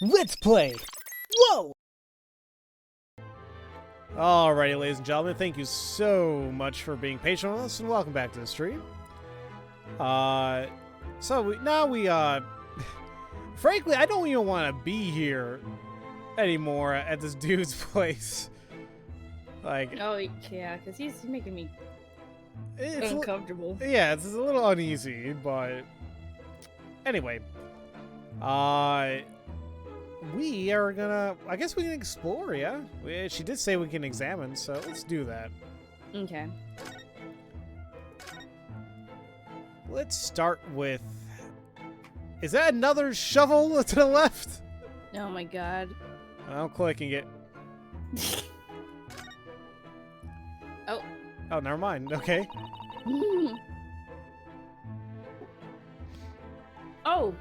Let's play! Whoa! Alrighty, ladies and gentlemen, thank you so much for being patient with us, and welcome back to the stream. Frankly, I don't even want to be here anymore at this dude's place. Like, oh yeah, because he's making me uncomfortable. Yeah, it's a little uneasy, but anyway, we are gonna. I guess we can explore. Yeah, she did say we can examine, so let's do that. Okay. Let's start with. Is that another shovel to the left? Oh my god. I'm clicking it. Oh. Oh, never mind. Okay. Oh.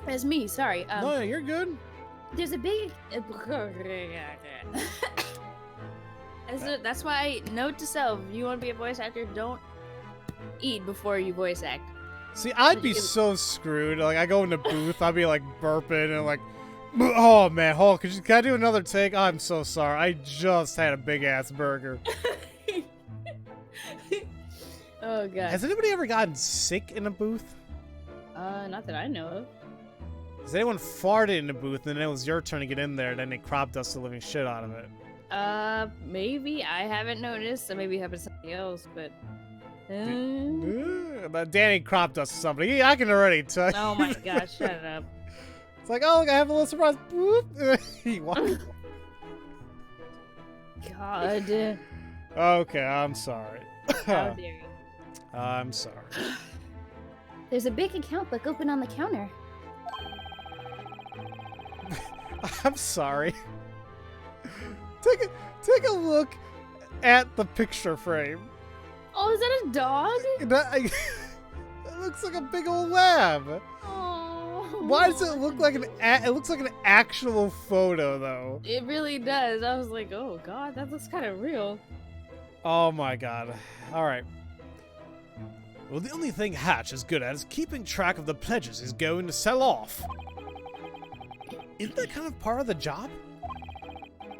That's me. Sorry. No, you're good. There's a big. That's why. Note to self: if you want to be a voice actor, don't eat before you voice act. See, I'd be so screwed. Like, I go in the booth, I'd be like burping and like, oh man, can I do another take? I'm so sorry. I just had a big ass burger. Oh god. Has anybody ever gotten sick in a booth? Not that I know of. Has anyone farted in a booth and then it was your turn to get in there and then they crop dust the living shit out of it? Maybe. I haven't noticed. So maybe it happened to somebody else, but. Danny crop dust somebody. Yeah, I can already tell. Oh my gosh, shut it up. It's like, oh, look, I have a little surprise. He walked. God. Okay, I'm sorry. How dare you? I'm sorry. There's a big account book open on the counter. I'm sorry. Take a look at the picture frame. Oh, is that a dog? It looks like a big old lab. Oh. Why does it look like it looks like an actual photo though? It really does. I was like, oh god, that looks kind of real. Oh my god. All right. Well, the only thing Hatch is good at is keeping track of the pledges he's going to sell off. Isn't that kind of part of the job?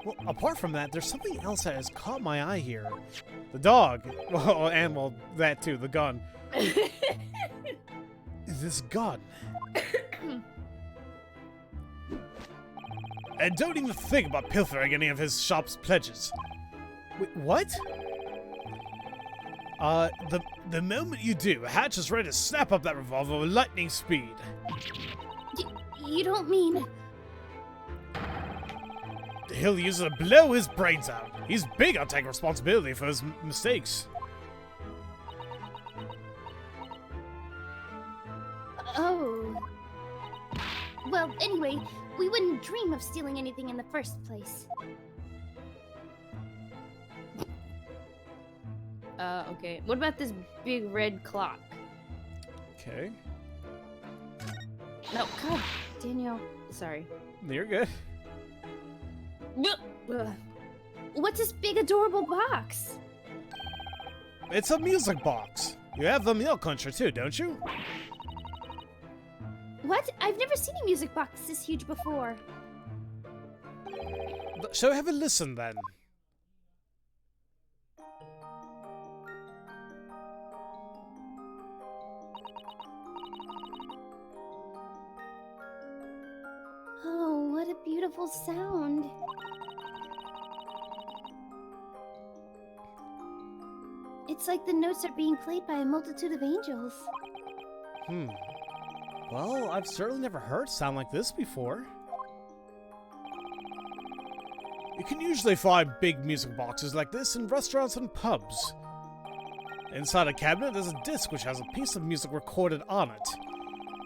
Well, apart from that, there's something else that has caught my eye here. The dog. Well, that too, the gun. This gun. And don't even think about pilfering any of his shop's pledges. Wait, what? The moment you do, Hatch is ready to snap up that revolver with lightning speed. You don't mean... He'll use it to blow his brains out. He's big on taking responsibility for his mistakes. Oh. Well, anyway, we wouldn't dream of stealing anything in the first place. Okay. What about this big red clock? Okay. No, God, Daniel. Sorry. You're good. What's this big adorable box? It's a music box. You have the meal country too, don't you? What? I've never seen a music box this huge before. So have a listen then. Oh, what a beautiful sound. It's like the notes are being played by a multitude of angels. Well, I've certainly never heard sound like this before. You can usually find big music boxes like this in restaurants and pubs. Inside a cabinet, there's a disc which has a piece of music recorded on it.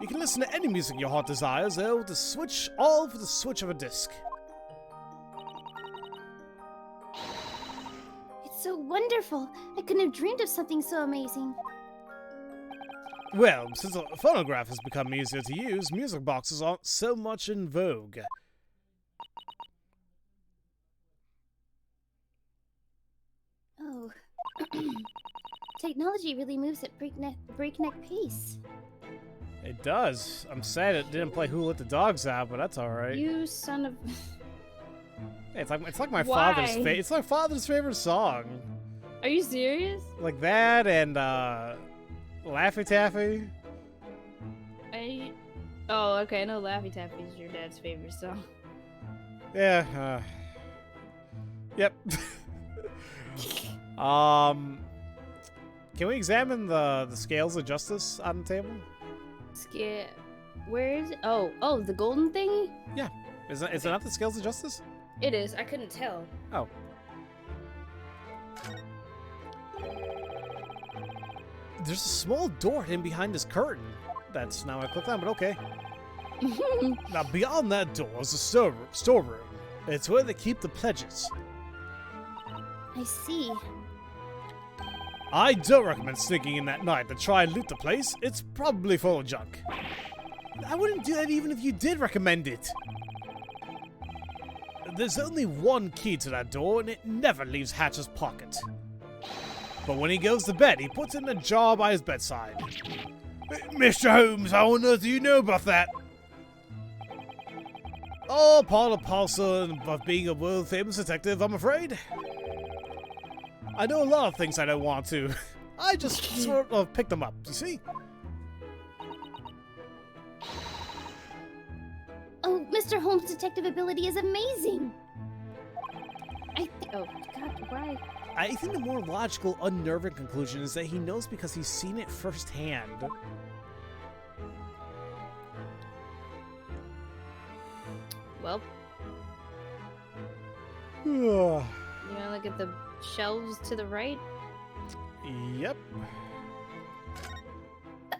You can listen to any music your heart desires, though, with the switch, all for the switch of a disc. It's so wonderful. I couldn't have dreamed of something so amazing. Well, since a phonograph has become easier to use, music boxes aren't so much in vogue. Oh. Technology really moves at breakneck pace. It does. I'm sad it didn't play Who Let the Dogs Out, but that's all right. You son of. Hey, it's like my Why? father's it's my father's favorite song. Are you serious? Like that and Laffy Taffy. Oh, okay. I know Laffy Taffy is your dad's favorite song. Yeah. Yep. Can we examine the scales of justice on the table? Where is it? Oh, the golden thingy? Yeah. Is it not the scales of justice? It is. I couldn't tell. Oh. There's a small door hidden behind this curtain. That's not what I clicked on, but okay. Now, beyond that door is a storeroom. It's where they keep the pledges. I see. I don't recommend sneaking in that night to try and loot the place. It's probably full of junk. I wouldn't do that even if you did recommend it. There's only one key to that door, and it never leaves Hatch's pocket. But when he goes to bed, he puts it in a jar by his bedside. Mr. Holmes, how on earth do you know about that? Oh, part and parcel of being a world-famous detective, I'm afraid. I know a lot of things I don't want to. I just sort of picked them up, you see? Oh, Mr. Holmes' detective ability is amazing. Oh, God, why? I think the more logical, unnerving conclusion is that he knows because he's seen it firsthand. Well, Yep. you want to look at the shelves to the right?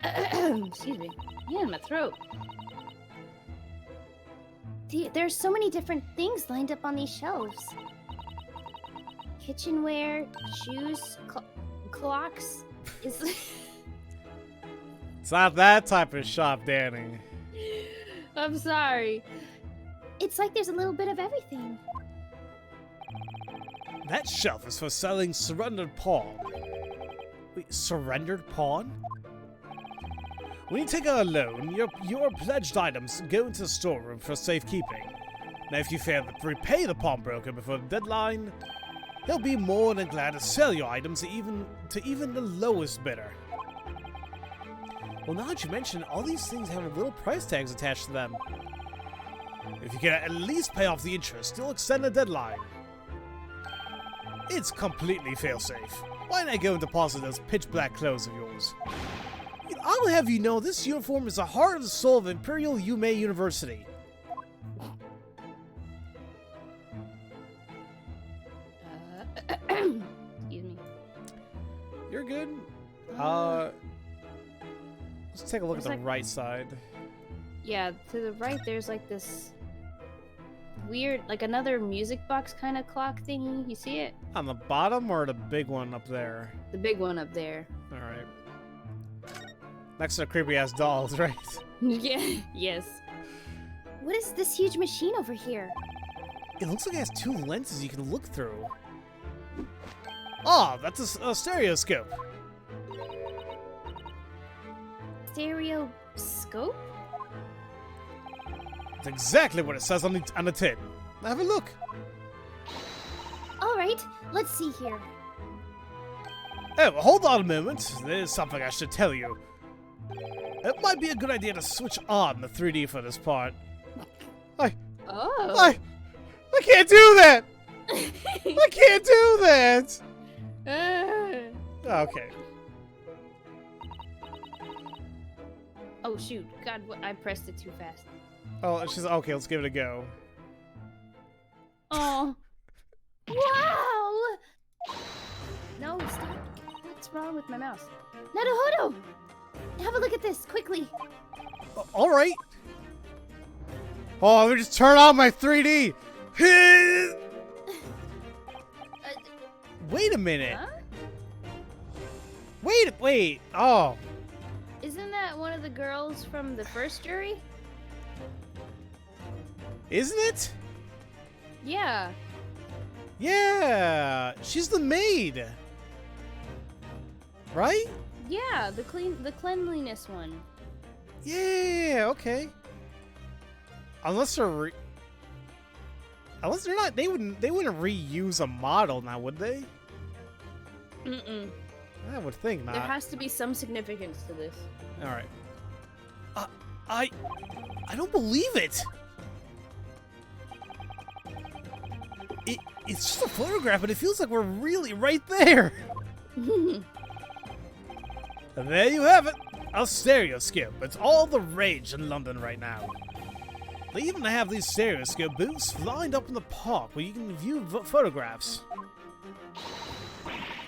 Excuse me. Yeah, in my throat. There's so many different things lined up on these shelves. Kitchenware, shoes, clocks. It's It's not that type of shop, Danny. I'm sorry. It's like there's a little bit of everything. That shelf is for selling surrendered pawn. Wait, surrendered pawn? When you take out a loan, your pledged items go into the storeroom for safekeeping. Now, if you fail to repay the pawnbroker before the deadline, he'll be more than glad to sell your items to even the lowest bidder. Well, now that you mention it, all these things have little price tags attached to them. If you can at least pay off the interest, you'll extend the deadline. It's completely fail-safe. Why not go and deposit those pitch-black clothes of yours? I'll have you know this uniform is the heart and soul of Imperial Yume University. Excuse me. You're good. Let's take a look at the right side. Yeah, to the right there's like this weird, like another music box kind of clock thingy. You see it? On the bottom or the big one up there? The big one up there. Alright. Next to the creepy ass dolls, right? Yeah, yes. What is this huge machine over here? It looks like it has two lenses you can look through. Oh, that's a stereoscope. Stereoscope? That's exactly what it says on the tin. Now have a look. All right, let's see here. Oh, hold on a moment. There's something I should tell you. It might be a good idea to switch on the 3D for this part. I can't do that! I can't do that! Okay. Oh shoot! God, I pressed it too fast. Oh, she's okay. Let's give it a go. Oh. Wow! No, stop. What's wrong with my mouse? Naruhodo! Have a look at this, quickly. All right. Oh, let me just turn on my 3D. Wait a minute. Huh? Wait. Oh. Isn't that one of the girls from the first jury? Isn't it? Yeah. Yeah. She's the maid. Right? Yeah, the cleanliness one. Yeah, okay. Unless they're not, they wouldn't reuse a model now, would they? Mm-mm. I would think not. There has to be some significance to this. All right. I don't believe it. It's just a photograph, but it feels like we're really right there. And there you have it. A stereoscope. It's all the rage in London right now. They even have these stereoscope booths lined up in the park where you can view photographs.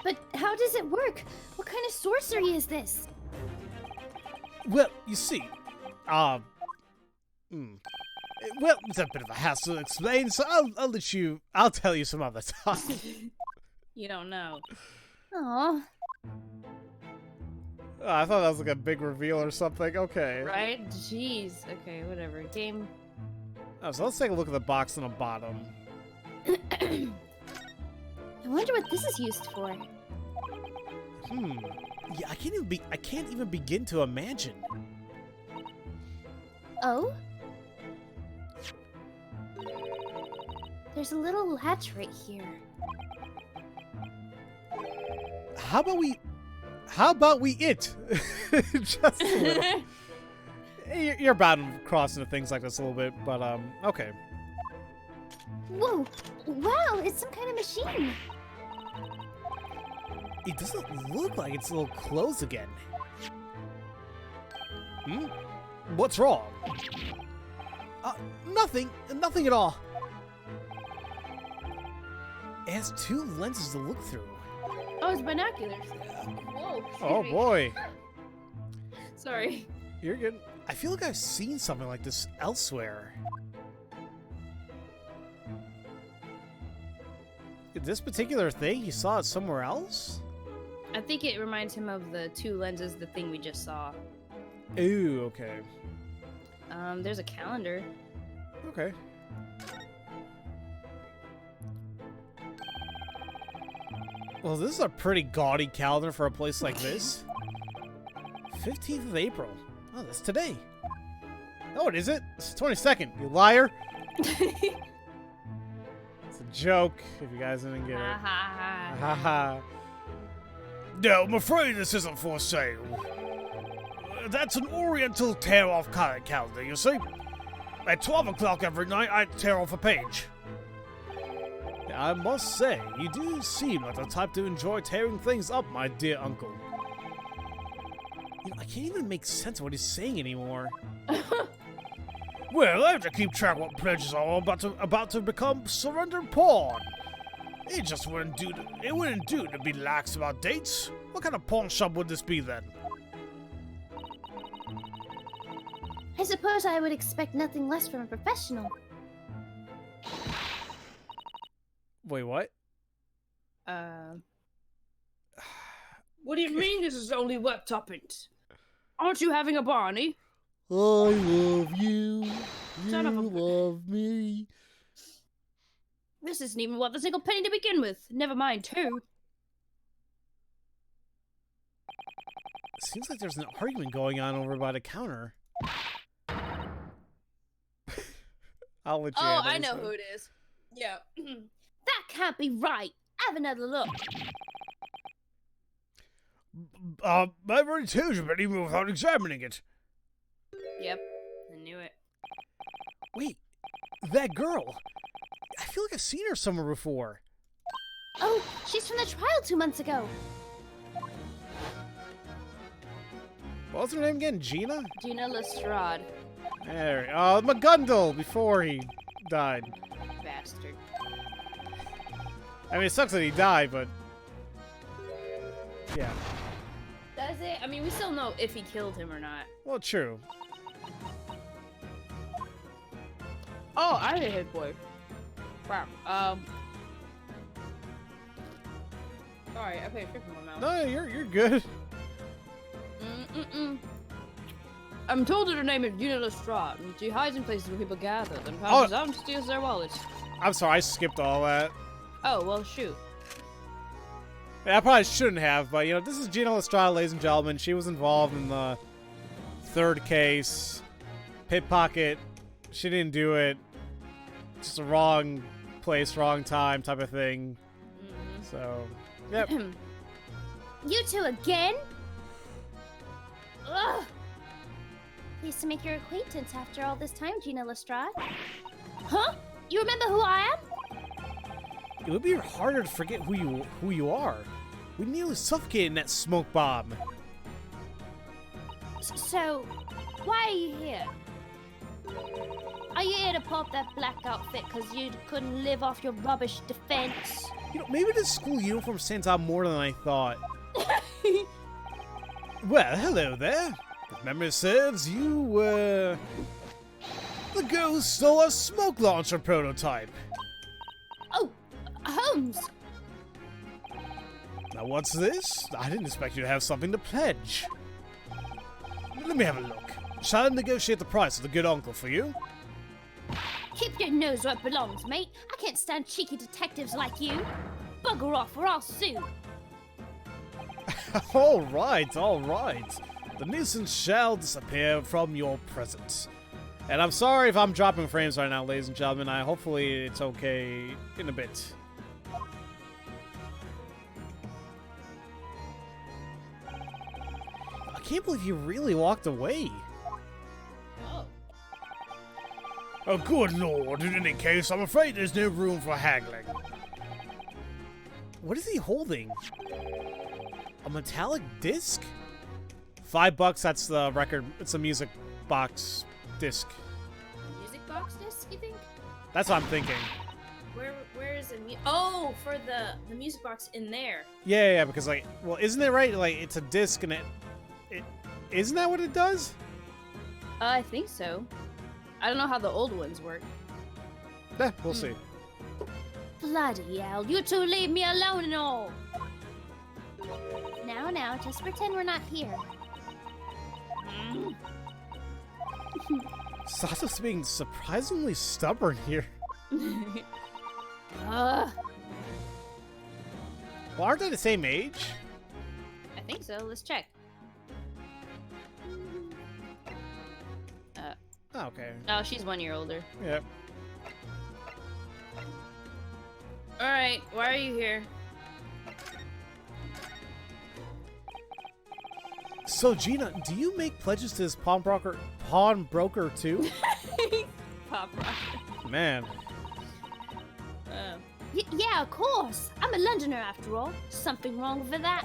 But how does it work? What kind of sorcery is this? Well, you see, well, it's a bit of a hassle to explain, so I'll tell you some other time. You don't know. Aw. Oh, I thought that was like a big reveal or something. Okay. Right? Jeez. Okay, whatever. Game. Oh, so let's take a look at the box on the bottom. I wonder what this is used for. Yeah, I can't even begin to imagine. Oh? There's a little latch right here. How about we it? Just a little. You're bad at crossing into things like this a little bit, but okay. Whoa! Wow, it's some kind of machine. It doesn't look like it's a little closed again. What's wrong? Nothing at all. It has two lenses to look through. Oh, it's binoculars. Whoa. Oh boy. Sorry. You're good. I feel like I've seen something like this elsewhere. This particular thing, you saw it somewhere else? I think it reminds him of the two lenses, the thing we just saw. Ooh, okay. There's a calendar. Okay. Well, this is a pretty gaudy calendar for a place like this. 15th of April. Oh, that's today. Oh, is it? It's the 22nd, you liar. It's a joke, if you guys didn't get it. Ha ha ha. Haha. No, I'm afraid this isn't for sale. That's an Oriental tear-off calendar, you see? At 12 o'clock every night, I tear off a page. I must say, you do seem like the type to enjoy tearing things up, my dear uncle. You know, I can't even make sense of what he's saying anymore. Well, I have to keep track of what pledges are about to become surrendered pawn. It just wouldn't do to be lax about dates. What kind of pawn shop would this be then? I suppose I would expect nothing less from a professional. Wait, what? What do you mean this is only web toppings? Aren't you having a Barney? I love you. Son of a- love me. This isn't even worth a single penny to begin with. Never mind two. Seems like there's an argument going on over by the counter. I'll let you Oh, handle I this know one. who it is. Yeah. That can't be right. Have another look. I've already told you, but even without examining it. Yep. I knew it. Wait, that girl. I feel like I've seen her somewhere before. Oh, she's from the trial 2 months ago. What's her name again? Gina? Gina Lestrade. There. Oh, McGundle before he died. Bastard. I mean, it sucks that he died, but yeah. Does it? I mean, we still know if he killed him or not. Well, true. Oh, I hit hit boy. Wow. Sorry, I put a trick in my mouth. No, you're good. I'm told that her name is Gina Lestrade, and she hides in places where people gather, then passes out and steals their wallets. I'm sorry, I skipped all that. Oh, well, shoot. Yeah, I probably shouldn't have, but you know, this is Gina Lestrade, ladies and gentlemen. She was involved in the third case, pickpocket, she didn't do it, just the wrong place, wrong time type of thing. So, yep. You two again? Ugh. Pleased to make your acquaintance after all this time, Gina Lestrade. Huh? You remember who I am? It would be harder to forget who you are. We nearly suffocated in that smoke bomb. So, why are you here? Are you here to pop that black outfit because you couldn't live off your rubbish defense? You know, maybe the school uniform stands out more than I thought. Well, hello there. If memory serves, you were the girl who stole a smoke launcher prototype. Oh, Holmes! Now what's this? I didn't expect you to have something to pledge. Let me have a look. Shall I negotiate the price with the good uncle for you? Keep your nose where it belongs, mate. I can't stand cheeky detectives like you. Bugger off or I'll sue. All right. The nuisance shall disappear from your presence. And I'm sorry if I'm dropping frames right now, ladies and gentlemen. Hopefully it's okay in a bit. I can't believe you really walked away. Oh, good lord. In any case, I'm afraid there's no room for haggling. What is he holding? A metallic disc? $5, that's the record. It's a music box disc. Music box disc, you think? That's what I'm thinking. Where is it? Oh, for the music box in there. Yeah, because like, well, isn't it right? Like, it's a disc and it isn't that what it does? I think so. I don't know how the old ones work. Yeah, we'll see. Bloody hell, you two leave me alone and all. Now, just pretend we're not here. Sasha's being surprisingly stubborn here. Ugh. Well, aren't they the same age? I think so. Let's check. Oh, okay. Oh, she's 1 year older. Yep. Alright, why are you here? So, Gina, do you make pledges to this pawnbroker too? Pop rocket. Man. Yeah, of course. I'm a Londoner after all. Something wrong with that?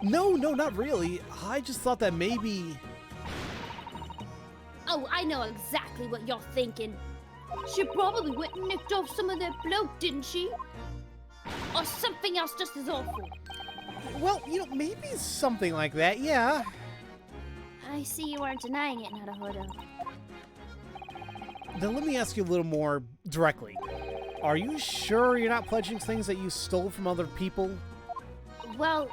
No, not really. I just thought that maybe... Oh, I know exactly what you're thinking. She probably went and nicked off some of that bloke, didn't she? Or something else just as awful. Well, you know, maybe something like that, yeah. I see you aren't denying it, Naruhodo. Now, let me ask you a little more directly. Are you sure you're not pledging things that you stole from other people? Well,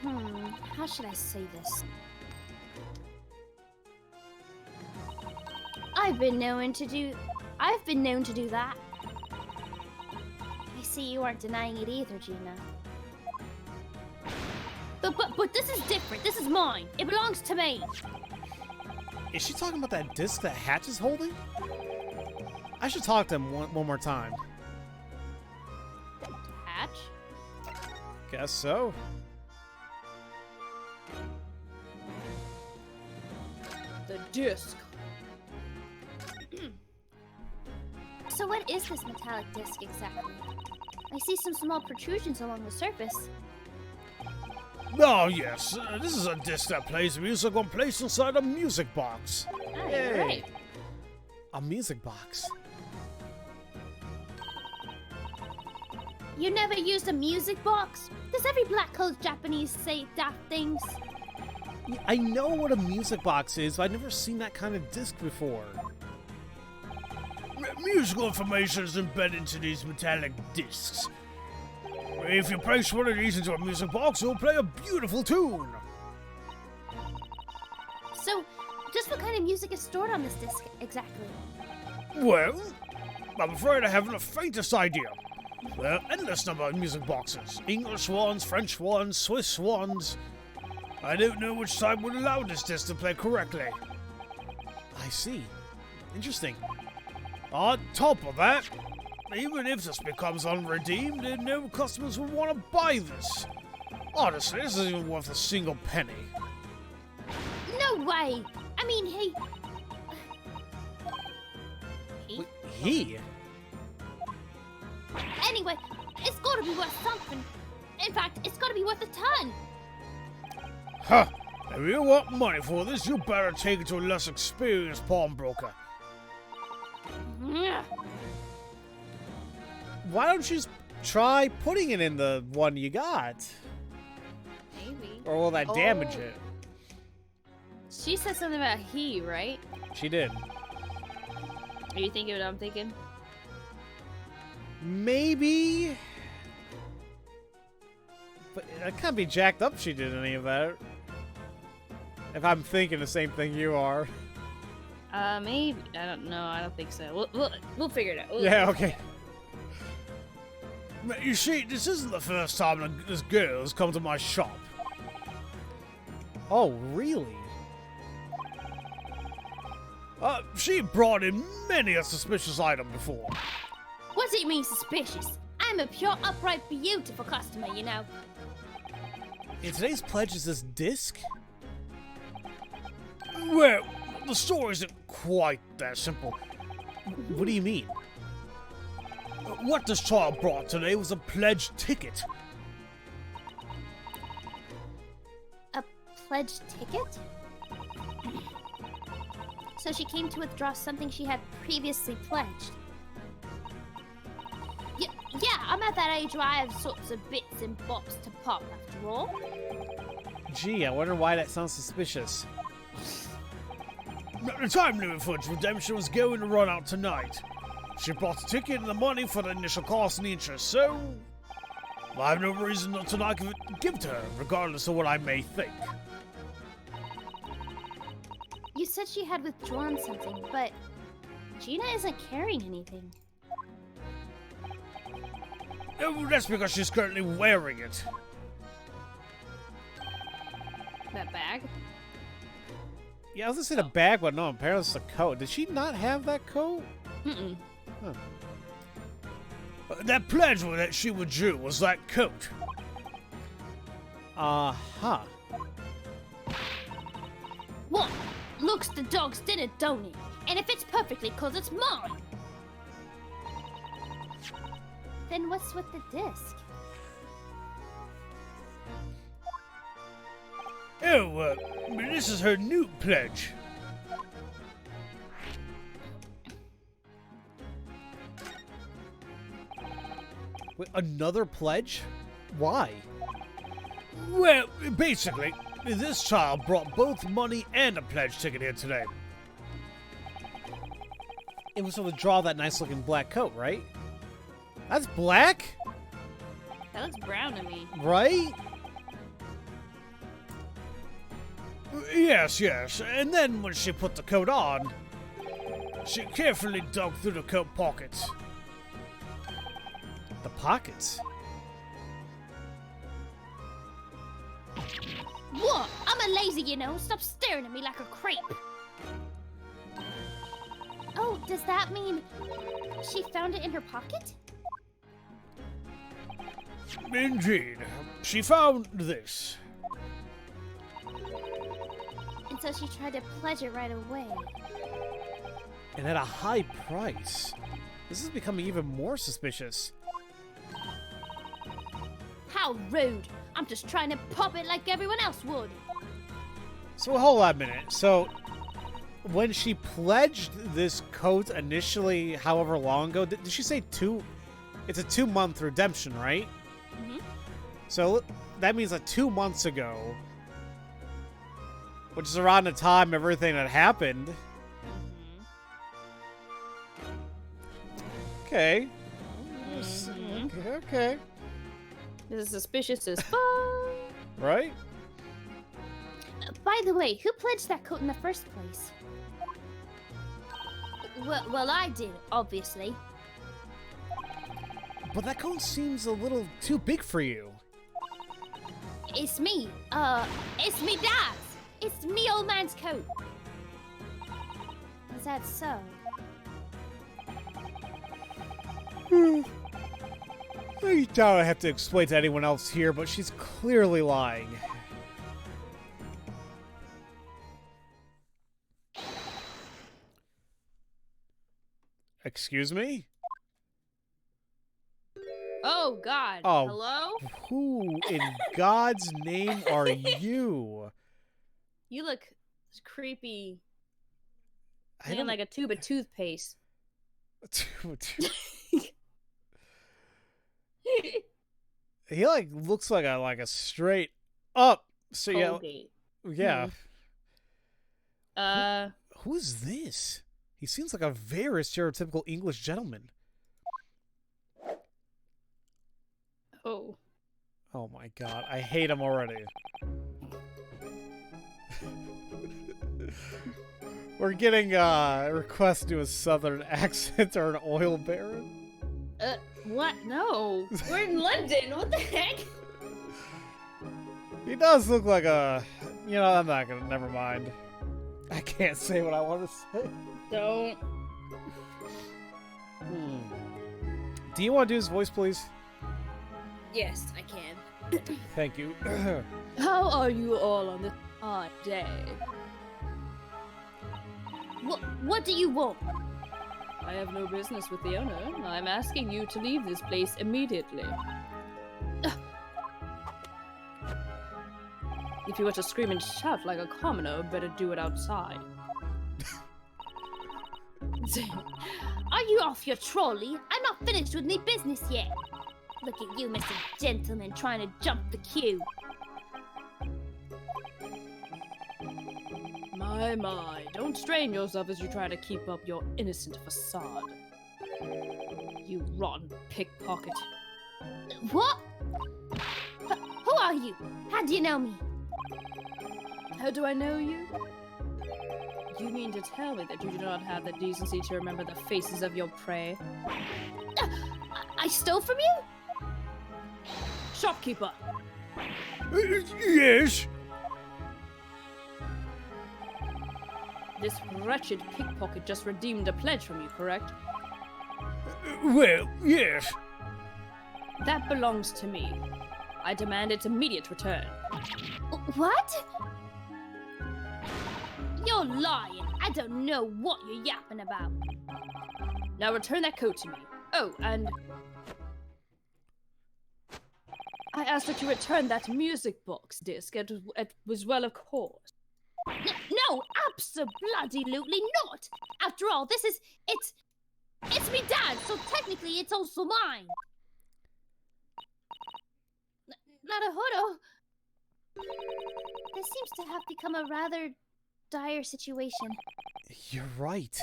how should I say this? I've been known to do that. I see you aren't denying it either, Gina. But this is different. This is mine. It belongs to me. Is she talking about that disc that Hatch is holding? I should talk to him one more time. Hatch? Guess so. The disc. So what is this metallic disc exactly? I see some small protrusions along the surface. Oh, yes. This is a disc that plays music when placed inside a music box. Oh, you're right. A music box. You never used a music box? Does every black-haired Japanese say daft things? Yeah, I know what a music box is, but I've never seen that kind of disc before. Musical information is embedded into these metallic discs. If you place one of these into a music box, it'll play a beautiful tune. So, just what kind of music is stored on this disc exactly? Well, I'm afraid I haven't the faintest idea. There are endless number of music boxes. English ones, French ones, Swiss ones. I don't know which side would allow this disc to play correctly. I see. Interesting. On top of that, even if this becomes unredeemed, then no customers will want to buy this. Honestly, this isn't even worth a single penny. No way! I mean, he... He? Anyway, it's gotta be worth something. In fact, it's gotta be worth a ton. Huh. If you want money for this, you better take it to a less experienced pawnbroker. Yeah. Why don't you just try putting it in the one you got? Maybe. Or will that damage Oh. it? She said something about he, right? She did. Are you thinking what I'm thinking? Maybe. But it can't be jacked up she did any of that. If I'm thinking the same thing you are. Maybe. I don't know. I don't think so. We'll figure it out. Yeah, okay. You see, this isn't the first time this girl has come to my shop. Oh, really? She brought in many a suspicious item before. What do you mean suspicious? I'm a pure, upright, beautiful customer, you know. And today's pledge is this disc? Well, the story isn't quite that simple. What do you mean? What this child brought today was a pledge ticket. A pledge ticket? So she came to withdraw something she had previously pledged. Yeah, I'm at that age where I have sorts of bits and bops to pop after all. Gee, I wonder why that sounds suspicious. The time limit for its redemption was going to run out tonight. She bought the ticket and the money for the initial cost and the interest, so I have no reason not to not give it to her, regardless of what I may think. You said she had withdrawn something, but Gina isn't carrying anything. Oh, that's because she's currently wearing it. That bag? Yeah, I was gonna say the bag, but no, apparently it's the coat. Did she not have that coat? Mm-mm. Huh. That pledge that she withdrew was that coat. Uh-huh. What? Looks the dog's dinner, don't it? And if it's perfectly 'cause it's mine. Then what's with the disc? Oh, this is her new pledge. Wait, another pledge? Why? Well, basically, this child brought both money and a pledge ticket here today. It was to withdraw that nice-looking black coat, right? That's black? That looks brown to me. Right? Yes, yes. And then when she put the coat on, she carefully dug through the coat pockets. The pockets? What? I'm a lazy, you know. Stop staring at me like a creep. Oh, does that mean she found it in her pocket? Indeed. She found this. And so she tried to pledge it right away. And at a high price. This is becoming even more suspicious. How rude. I'm just trying to pop it like everyone else would. So hold on a minute. So when she pledged this coat initially, however long ago, did she say it's a 2-month redemption, right? Mm-hmm. So that means that 2 months ago, which is around the time everything that happened. Okay. Okay. This is suspicious as fuck. Right? By the way, who pledged that coat in the first place? Well, I did, obviously. But that coat seems a little too big for you. It's me. It's me dad's. It's me old man's coat. Is that so? I doubt I have to explain to anyone else here, but she's clearly lying. Excuse me? Oh, God. Oh. Hello? Who in God's name are you? You look creepy. I Man, like a tube of toothpaste. He like looks like a straight up. So Colgate. yeah. Who's this? He seems like a very stereotypical English gentleman. Oh. Oh my god, I hate him already. We're getting requests to do a southern accent or an oil baron. What? No. We're in London. What the heck? He does look like a... You know, I'm not gonna... Never mind. I can't say what I want to say. Don't. Do you want to do his voice, please? Yes, I can. Thank you. How are you all on this odd day? What do you want? I have no business with the owner. I'm asking you to leave this place immediately. If you were to scream and shout like a commoner, better do it outside. Are you off your trolley? I'm not finished with me business yet. Look at you, Mr. Gentleman, trying to jump the queue. My, don't strain yourself as you try to keep up your innocent facade. You rotten pickpocket. What? Who are you? How do you know me? How do I know you? You mean to tell me that you do not have the decency to remember the faces of your prey? I stole from you? Shopkeeper! Yes? This wretched pickpocket just redeemed a pledge from you, correct? Well, yes. That belongs to me. I demand its immediate return. What? You're lying. I don't know what you're yapping about. Now return that coat to me. Oh, and... I asked that you return that music box disc as well, of course. No, abso-bloody-lutely not. After all, it's me dad, so technically it's also mine. Naruhodo, this seems to have become a rather dire situation. You're right.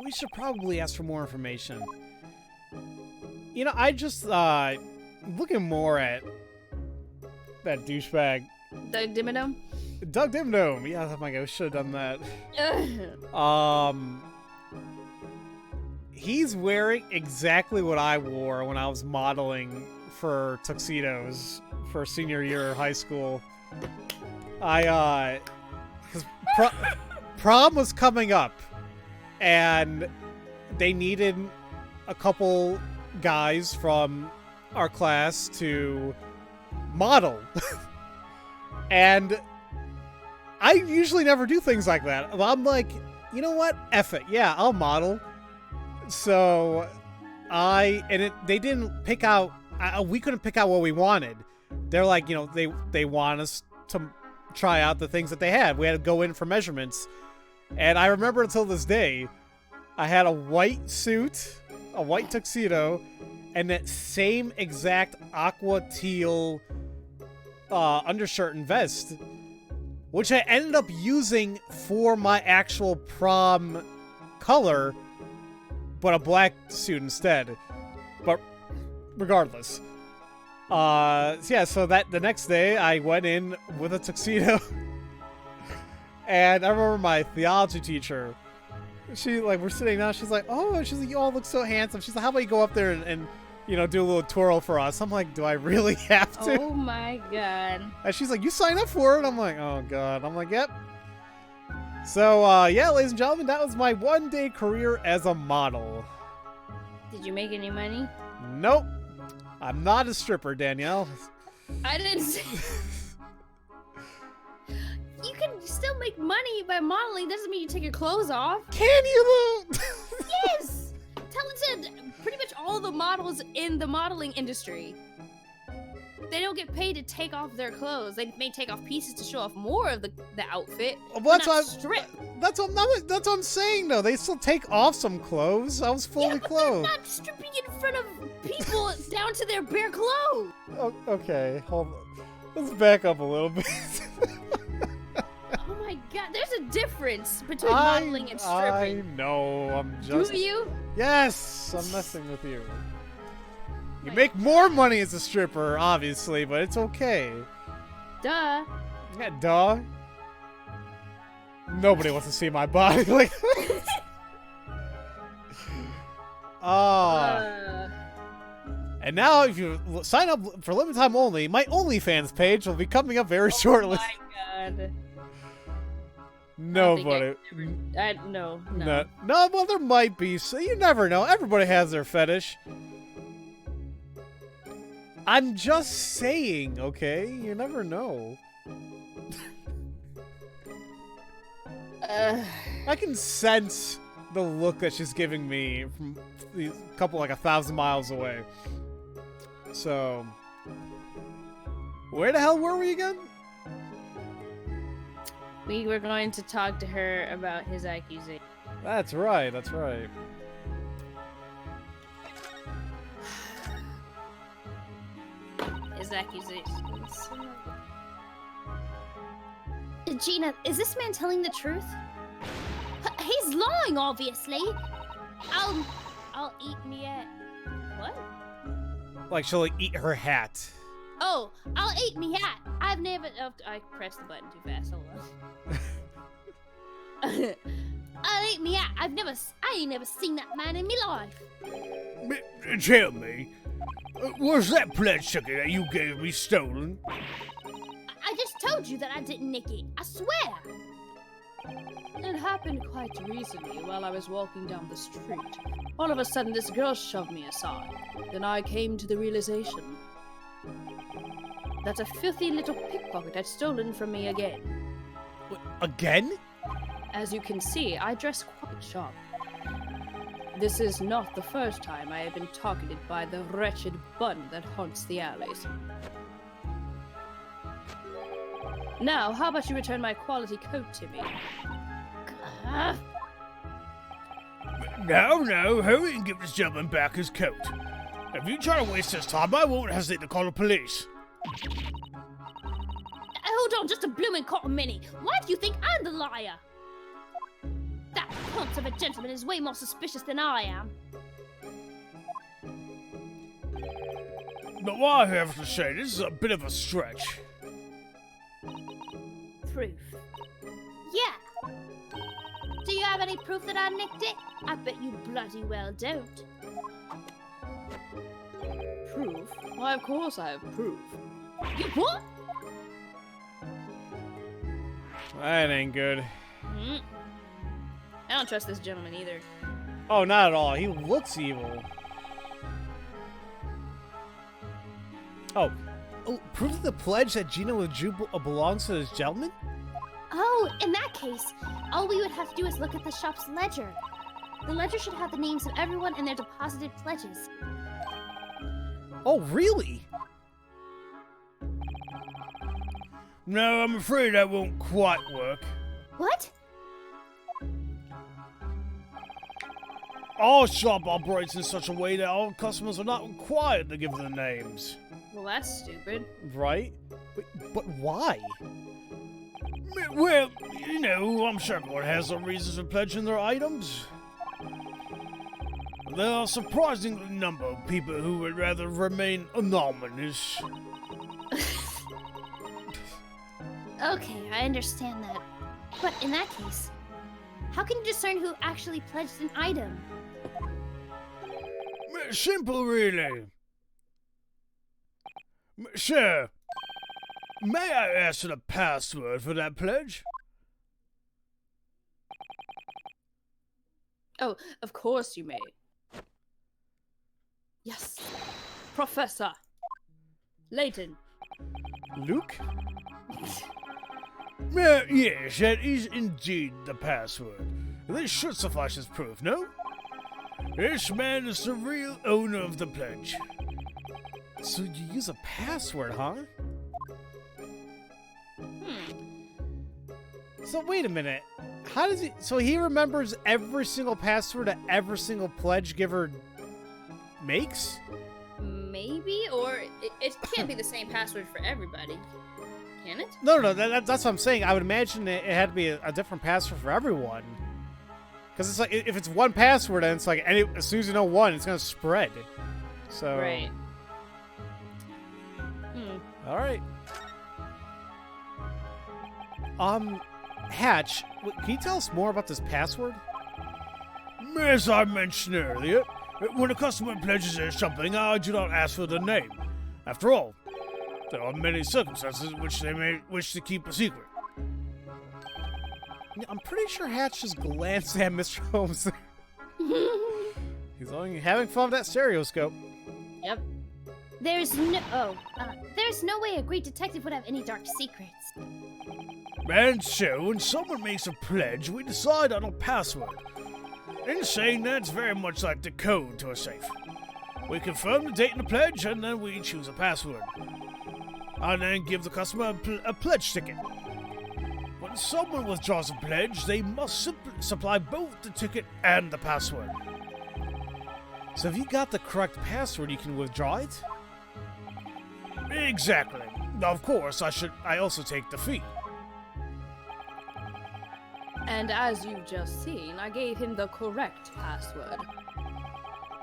We should probably ask for more information. You know, I just, looking more at that douchebag. The Dimmadome? Doug Dimmadome. Yeah, oh my god, we should have done that. He's wearing exactly what I wore when I was modeling for tuxedos for senior year of high school. Cause prom was coming up, and they needed a couple guys from our class to model. And I usually never do things like that. I'm like, you know what? F it. Yeah, I'll model. So they didn't pick out, we couldn't pick out what we wanted. They're like, you know, they want us to try out the things that they had. We had to go in for measurements. And I remember until this day, I had a white suit, a white tuxedo, and that same exact aqua teal undershirt and vest, which I ended up using for my actual prom color, but a black suit instead. But regardless. Yeah, so that the next day I went in with a tuxedo. And I remember my theology teacher, she, like, we're sitting down, she's like, oh, she's like, you all look so handsome. She's like, how about you go up there and do a little twirl for us. I'm like, do I really have to? Oh my god. And she's like, you sign up for it. I'm like, oh god. I'm like, yep. So, yeah, ladies and gentlemen, that was my one-day career as a model. Did you make any money? Nope. I'm not a stripper, Danielle. I didn't say. You can still make money by modeling. Doesn't mean you take your clothes off. Can you, though? Yes! Talented pretty much all the models in the modeling industry. They don't get paid to take off their clothes. They may take off pieces to show off more of the outfit. Well, Strip. That's what I'm saying, though. They still take off some clothes. I was fully Yeah, but clothed. they're not stripping in front of people down to their bare clothes. Oh, okay, hold on. Let's back up a little bit. Oh my god, there's a difference between modeling and stripping. I know, I'm just... Do you? Yes, I'm messing with you. You make more money as a stripper, obviously, but it's okay. Duh. Yeah, duh. Nobody wants to see my body. Like, and now, if you sign up for limited time only, my OnlyFans page will be coming up very shortly. Oh my god. Nobody. No. No, well, there might be. So you never know. Everybody has their fetish. I'm just saying, okay? You never know. I can sense the look that she's giving me from a couple, like 1,000 miles away. So, where the hell were we again? We were going to talk to her about his accusation. That's right, that's right. His accusations. Gina, is this man telling the truth? He's lying, obviously. I'll eat me at... What? Like she'll like, eat her hat. Oh, I'll eat me hat. I've never... Oh, I pressed the button too fast. Hold on. I'll eat me hat. I ain't never seen that man in my life. Tell me, was that pledge ticket that you gave me stolen? I just told you that I didn't nick it. I swear. It happened quite recently while I was walking down the street. All of a sudden, this girl shoved me aside. Then I came to the realization that a filthy little pickpocket had stolen from me again. Again? As you can see, I dress quite sharp. This is not the first time I have been targeted by the wretched bun that haunts the alleys. Now, how about you return my quality coat to me? No, hurry and give this gentleman back his coat. If you try to waste his time, I won't hesitate to call the police. Hold on just a bloomin' cotton minute. Why do you think I'm the liar? That ponce of a gentleman is way more suspicious than I am. But what I have to say, this is a bit of a stretch. Proof. Yeah. Do you have any proof that I nicked it? I bet you bloody well don't. Proof? Why, of course I have proof. You what? That ain't good. I don't trust this gentleman either. Oh, not at all. He looks evil. Oh, proof of the pledge that Gina Lestrade belongs to this gentleman? Oh, in that case, all we would have to do is look at the shop's ledger. The ledger should have the names of everyone and their deposited pledges. Oh, really? No, I'm afraid that won't quite work. What? Our shop operates in such a way that all customers are not required to give their names. Well, that's stupid. Right? But why? Well, you know, I'm sure everyone has their reasons for pledging their items. There are a surprising number of people who would rather remain anonymous. Okay, I understand that. But in that case, how can you discern who actually pledged an item? Simple, really. Sir, may I ask for the password for that pledge? Oh, of course you may. Yes. Professor Layton. Luke? Yes, that is indeed the password. This should suffice as proof, no? This man is the real owner of the pledge. So you use a password, huh? So wait a minute. How does he... So he remembers every single password that every single pledge giver makes? Maybe, or it can't be the same password for everybody. Can it? No, that's what I'm saying. I would imagine it had to be a different password for everyone. Because it's like, if it's one password, and it's like, as soon as you know one, it's going to spread. So... Right. Alright. Hatch, can you tell us more about this password? As I mentioned earlier, when a customer pledges something, I do not ask for the name. After all, there are many circumstances in which they may wish to keep a secret. I'm pretty sure Hatch just glanced at Mr. Holmes. He's only having fun with that stereoscope. Yep. There's no way a great detective would have any dark secrets. And so, when someone makes a pledge, we decide on a password. In saying that, it's very much like the code to a safe. We confirm the date in the pledge, and then we choose a password. And then give the customer a pledge ticket. When someone withdraws a pledge, they must supply both the ticket and the password. So if you got the correct password, you can withdraw it? Exactly. Of course, I also take the fee. And as you've just seen, I gave him the correct password.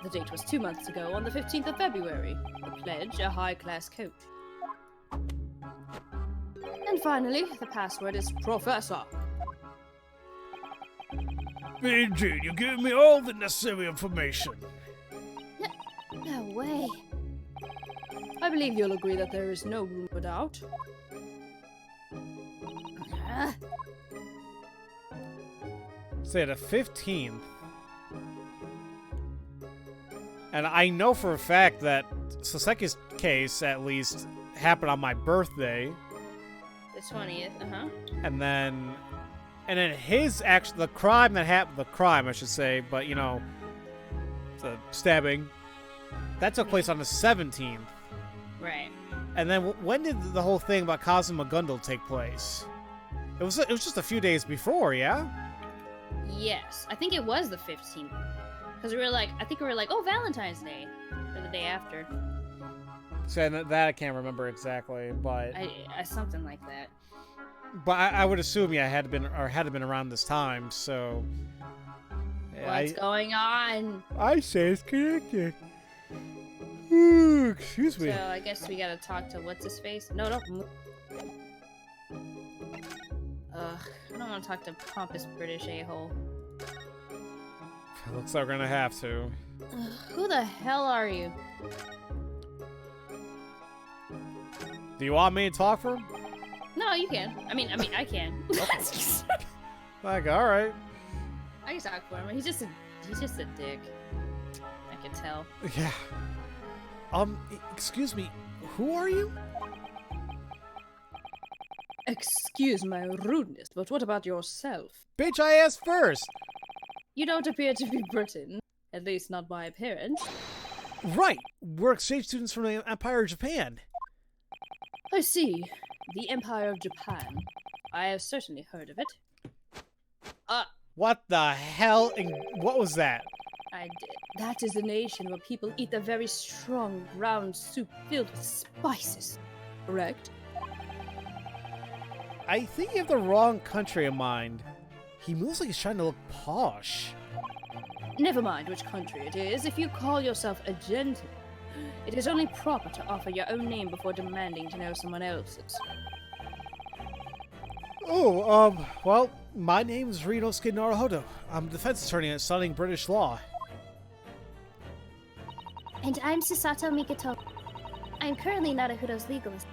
The date was 2 months ago, on the 15th of February. The pledge, a high-class coat. And finally, the password is Professor. Indeed, you give me all the necessary information. No way. I believe you'll agree that there is no room for doubt. Say the 15th. And I know for a fact that Saseki's case, at least, happened on my birthday. The 20th, And then his the crime that happened, I should say, but you know, the stabbing, that took place on the 17th. Right. And then when did the whole thing about Kazuma Gundel take place? It was just a few days before, yeah? Yes, I think it was the 15th. Because I think we were like, oh, Valentine's Day. Or the day after. So that I can't remember exactly, but... I something like that. But I would assume, yeah, had to been around this time, so... Yeah, What's going on? I say it's connected. Ooh, excuse me. So I guess we gotta talk to what's-his-face? No, don't move. I don't want to talk to pompous British a-hole. Looks like we're gonna have to. Who the hell are you? Do you want me to talk for him? No, you can. I mean, I can. Like, all right. I can talk for him. He's just a dick. I can tell. Yeah. Excuse me. Who are you? Excuse my rudeness, but what about yourself? Bitch, I asked first. You don't appear to be Britain, at least not by appearance. Right. We're exchange students from the Empire of Japan. I see. The Empire of Japan. I have certainly heard of it. What the hell? What was that? I did. That is the nation where people eat a very strong brown soup filled with spices. Correct? I think you have the wrong country in mind. He moves like he's trying to look posh. Never mind which country it is. If you call yourself a gentleman, it is only proper to offer your own name before demanding to know someone else's. Oh, well, my name is Rinosuke Naruhodo. I'm a defense attorney studying British law. And I'm Sasato Mikoto. I am currently Naruhodo's legalist.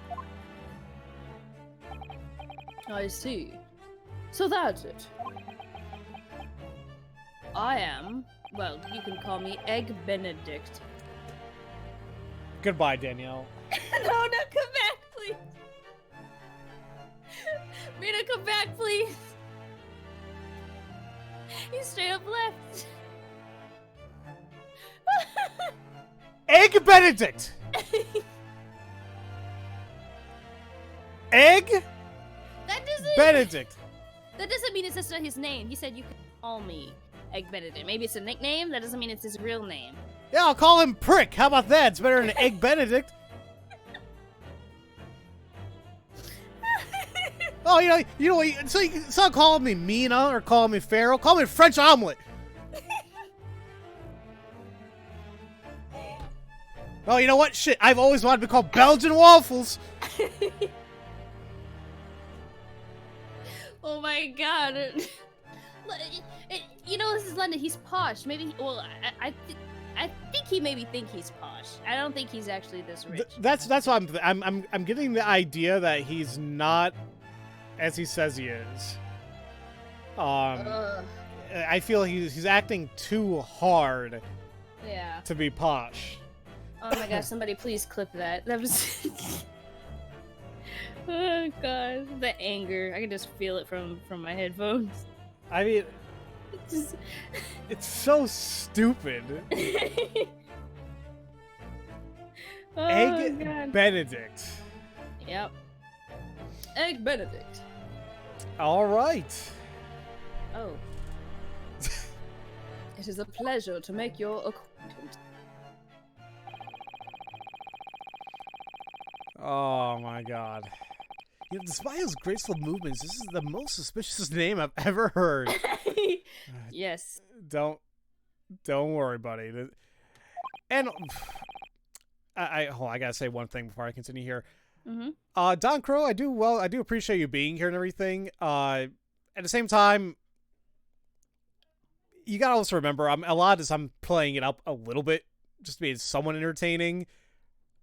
I see. So that's it. I am, well, you can call me Egg Benedict. Goodbye, Danielle. No, come back, please. Rita, come back, please. He straight up left. Egg Benedict! Egg That doesn't. Benedict. That doesn't mean it's just his name. He said you can call me Egg Benedict. Maybe it's a nickname. That doesn't mean it's his real name. Yeah, I'll call him Prick. How about that? It's better than Egg Benedict. Oh, so it's not calling me Mina or calling me Pharaoh. Call me French Omelet. Oh, you know what? Shit, I've always wanted to be called Belgian Waffles. Oh my god. You know, this is London. He's posh. Maybe. I think he maybe think he's posh. I don't think he's actually this rich. That's what I'm getting the idea that he's not as he says he is. I feel he's acting too hard. Yeah. To be posh. Oh my gosh! Somebody please clip that. That was. Oh god, the anger. I can just feel it from my headphones. I mean, it's so stupid. Oh, Egg god. Benedict. Yep. Egg Benedict. All right. Oh. It is a pleasure to make your acquaintance. Oh my god. You know, despite his graceful movements, this is the most suspicious name I've ever heard. Yes. Don't worry, buddy. And hold on, I gotta say one thing before I continue here. Mm-hmm. Don Crow, I do appreciate you being here and everything. At the same time, you gotta also remember, I'm playing it up a little bit just to be somewhat entertaining.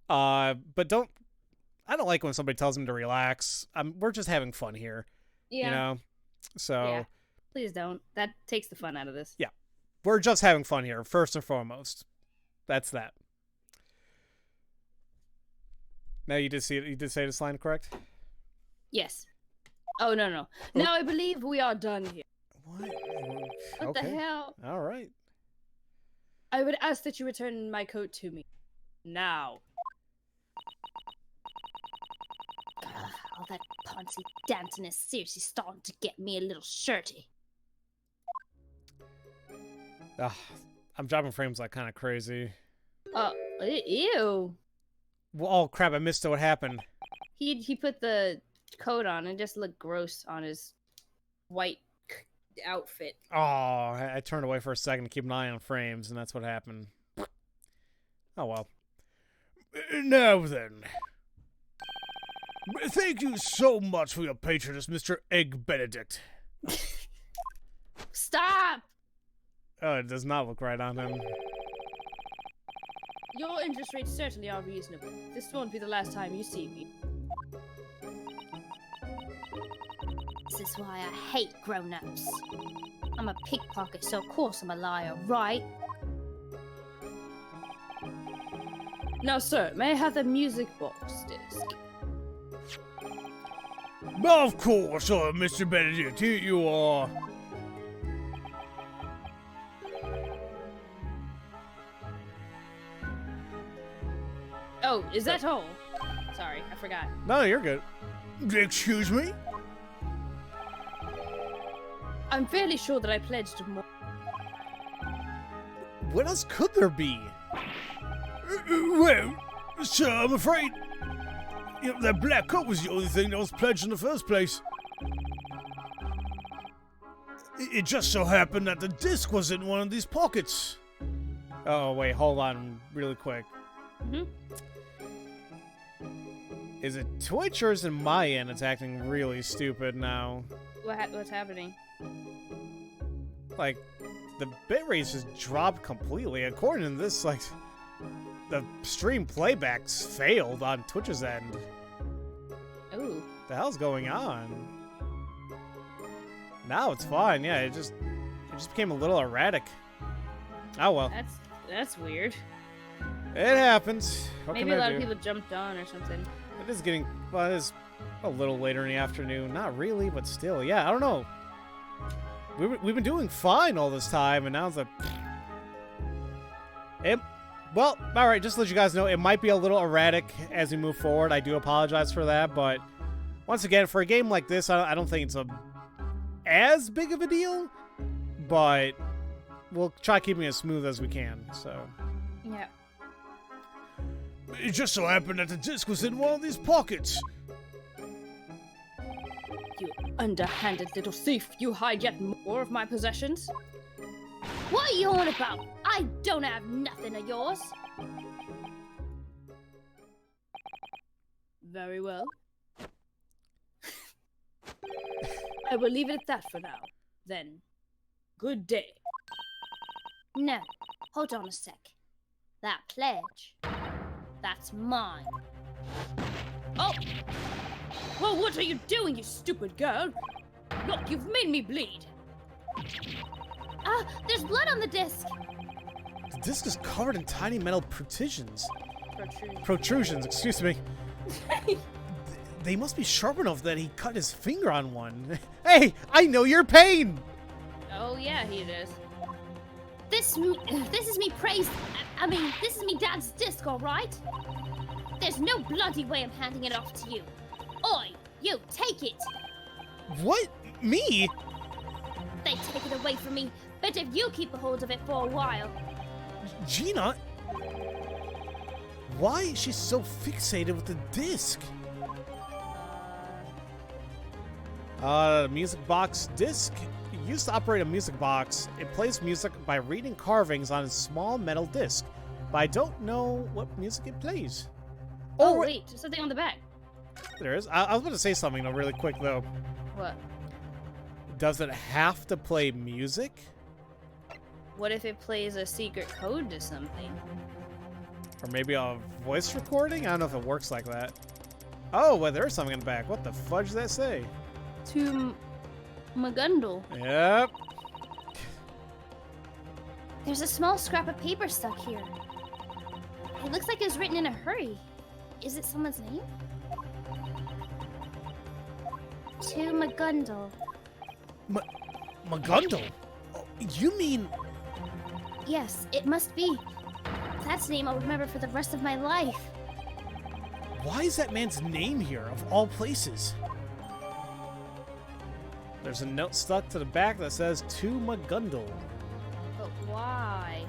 But I don't like when somebody tells me to relax. We're just having fun here. Yeah. You know? So. Yeah. Please don't. That takes the fun out of this. Yeah. We're just having fun here, first and foremost. That's that. Now you did say this line correct? Yes. Oh, no. Now I believe we are done here. What? What the hell? All right. I would ask that you return my coat to me. Now. All that poncy dancing is seriously starting to get me a little shirty. I'm dropping frames like kind of crazy. Ew. Well, oh crap! I missed what happened. He put the coat on and just looked gross on his white outfit. Oh, I turned away for a second to keep an eye on frames, and that's what happened. Oh well. Now then. Thank you so much for your patronage, Mr. Egg Benedict. Stop! Oh, it does not look right on him. Your interest rates certainly are reasonable. This won't be the last time you see me. This is why I hate grown-ups. I'm a pickpocket, so of course I'm a liar, right? Now, sir, may I have the music box disc? Of course, Mr. Benedict, here you are. Oh, is that all? Sorry, I forgot. No, you're good. Excuse me? I'm fairly sure that I pledged more. What else could there be? Well, sir, I'm afraid that black coat was the only thing that was pledged in the first place. It just so happened that the disc was in one of these pockets. Oh, wait, hold on really quick. Mm-hmm. Is it Twitch or is it my end that's acting really stupid now? What's happening? Like, the bitrate's just dropped completely. According to this, like, the stream playbacks failed on Twitch's end. Ooh. The hell's going on? Now it's fine. Yeah, it just became a little erratic. Oh well. That's weird. It happens. What Maybe can a I lot do? of people jumped on or something. It is getting, well, it is a little later in the afternoon. Not really, but still. Yeah, I don't know. We've been doing fine all this time, and now it's like... well, alright, just to let you guys know, it might be a little erratic as we move forward. I do apologize for that, but once again, for a game like this, I don't think it's as big of a deal, but we'll try keeping it as smooth as we can, so... Yeah. It just so happened that the disc was in one of these pockets. You underhanded little thief. You hide yet more of my possessions? What are you on about? I don't have nothing of yours. Very well. I will leave it at that for now. Then, good day. No, hold on a sec. That pledge, that's mine. Oh! Well, what are you doing, you stupid girl? Look, you've made me bleed. Ah, there's blood on the disc. The disc is covered in tiny metal protrusions. Protrude. Protrusions, excuse me. They must be sharp enough that he cut his finger on one. Hey, I know your pain! Oh, yeah, he is. This is me praised. I mean, this is me dad's disc, all right? There's no bloody way I'm handing it off to you. Oi, you, take it. What? Me? They take it away from me, but if you keep a hold of it for a while. Gina? Why is she so fixated with the disc? Music box disc. Used to operate a music box. It plays music by reading carvings on a small metal disc, but I don't know what music it plays. Oh, wait, there's something on the back. There is. I was about to say something though, really quick though. What? Does it have to play music? What if it plays a secret code to something? Or maybe a voice recording? I don't know if it works like that. Oh, well, there's something in the back. What the fudge does that say? To Magundal. Yep. There's a small scrap of paper stuck here. It looks like it was written in a hurry. Is it someone's name? To Magundal. Magundal? Oh, you mean... Yes, it must be. That's a name I'll remember for the rest of my life. Why is that man's name here, of all places? There's a note stuck to the back that says, to Magundal. But why?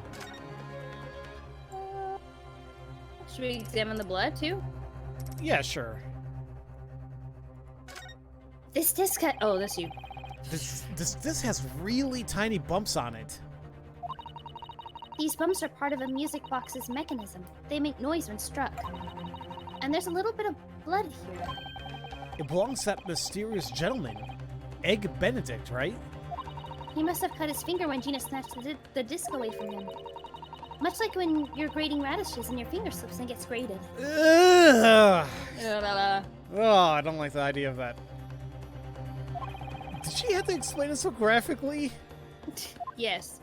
Should we examine the blood, too? Yeah, sure. This disc Oh, that's you. This has really tiny bumps on it. These bumps are part of a music box's mechanism. They make noise when struck. And there's a little bit of blood here. It belongs to that mysterious gentleman. Egg Benedict, right? He must have cut his finger when Gina snatched the disc away from him. Much like when you're grating radishes and your finger slips and gets grated. Ugh. Oh, I don't like the idea of that. Did she have to explain it so graphically? Yes.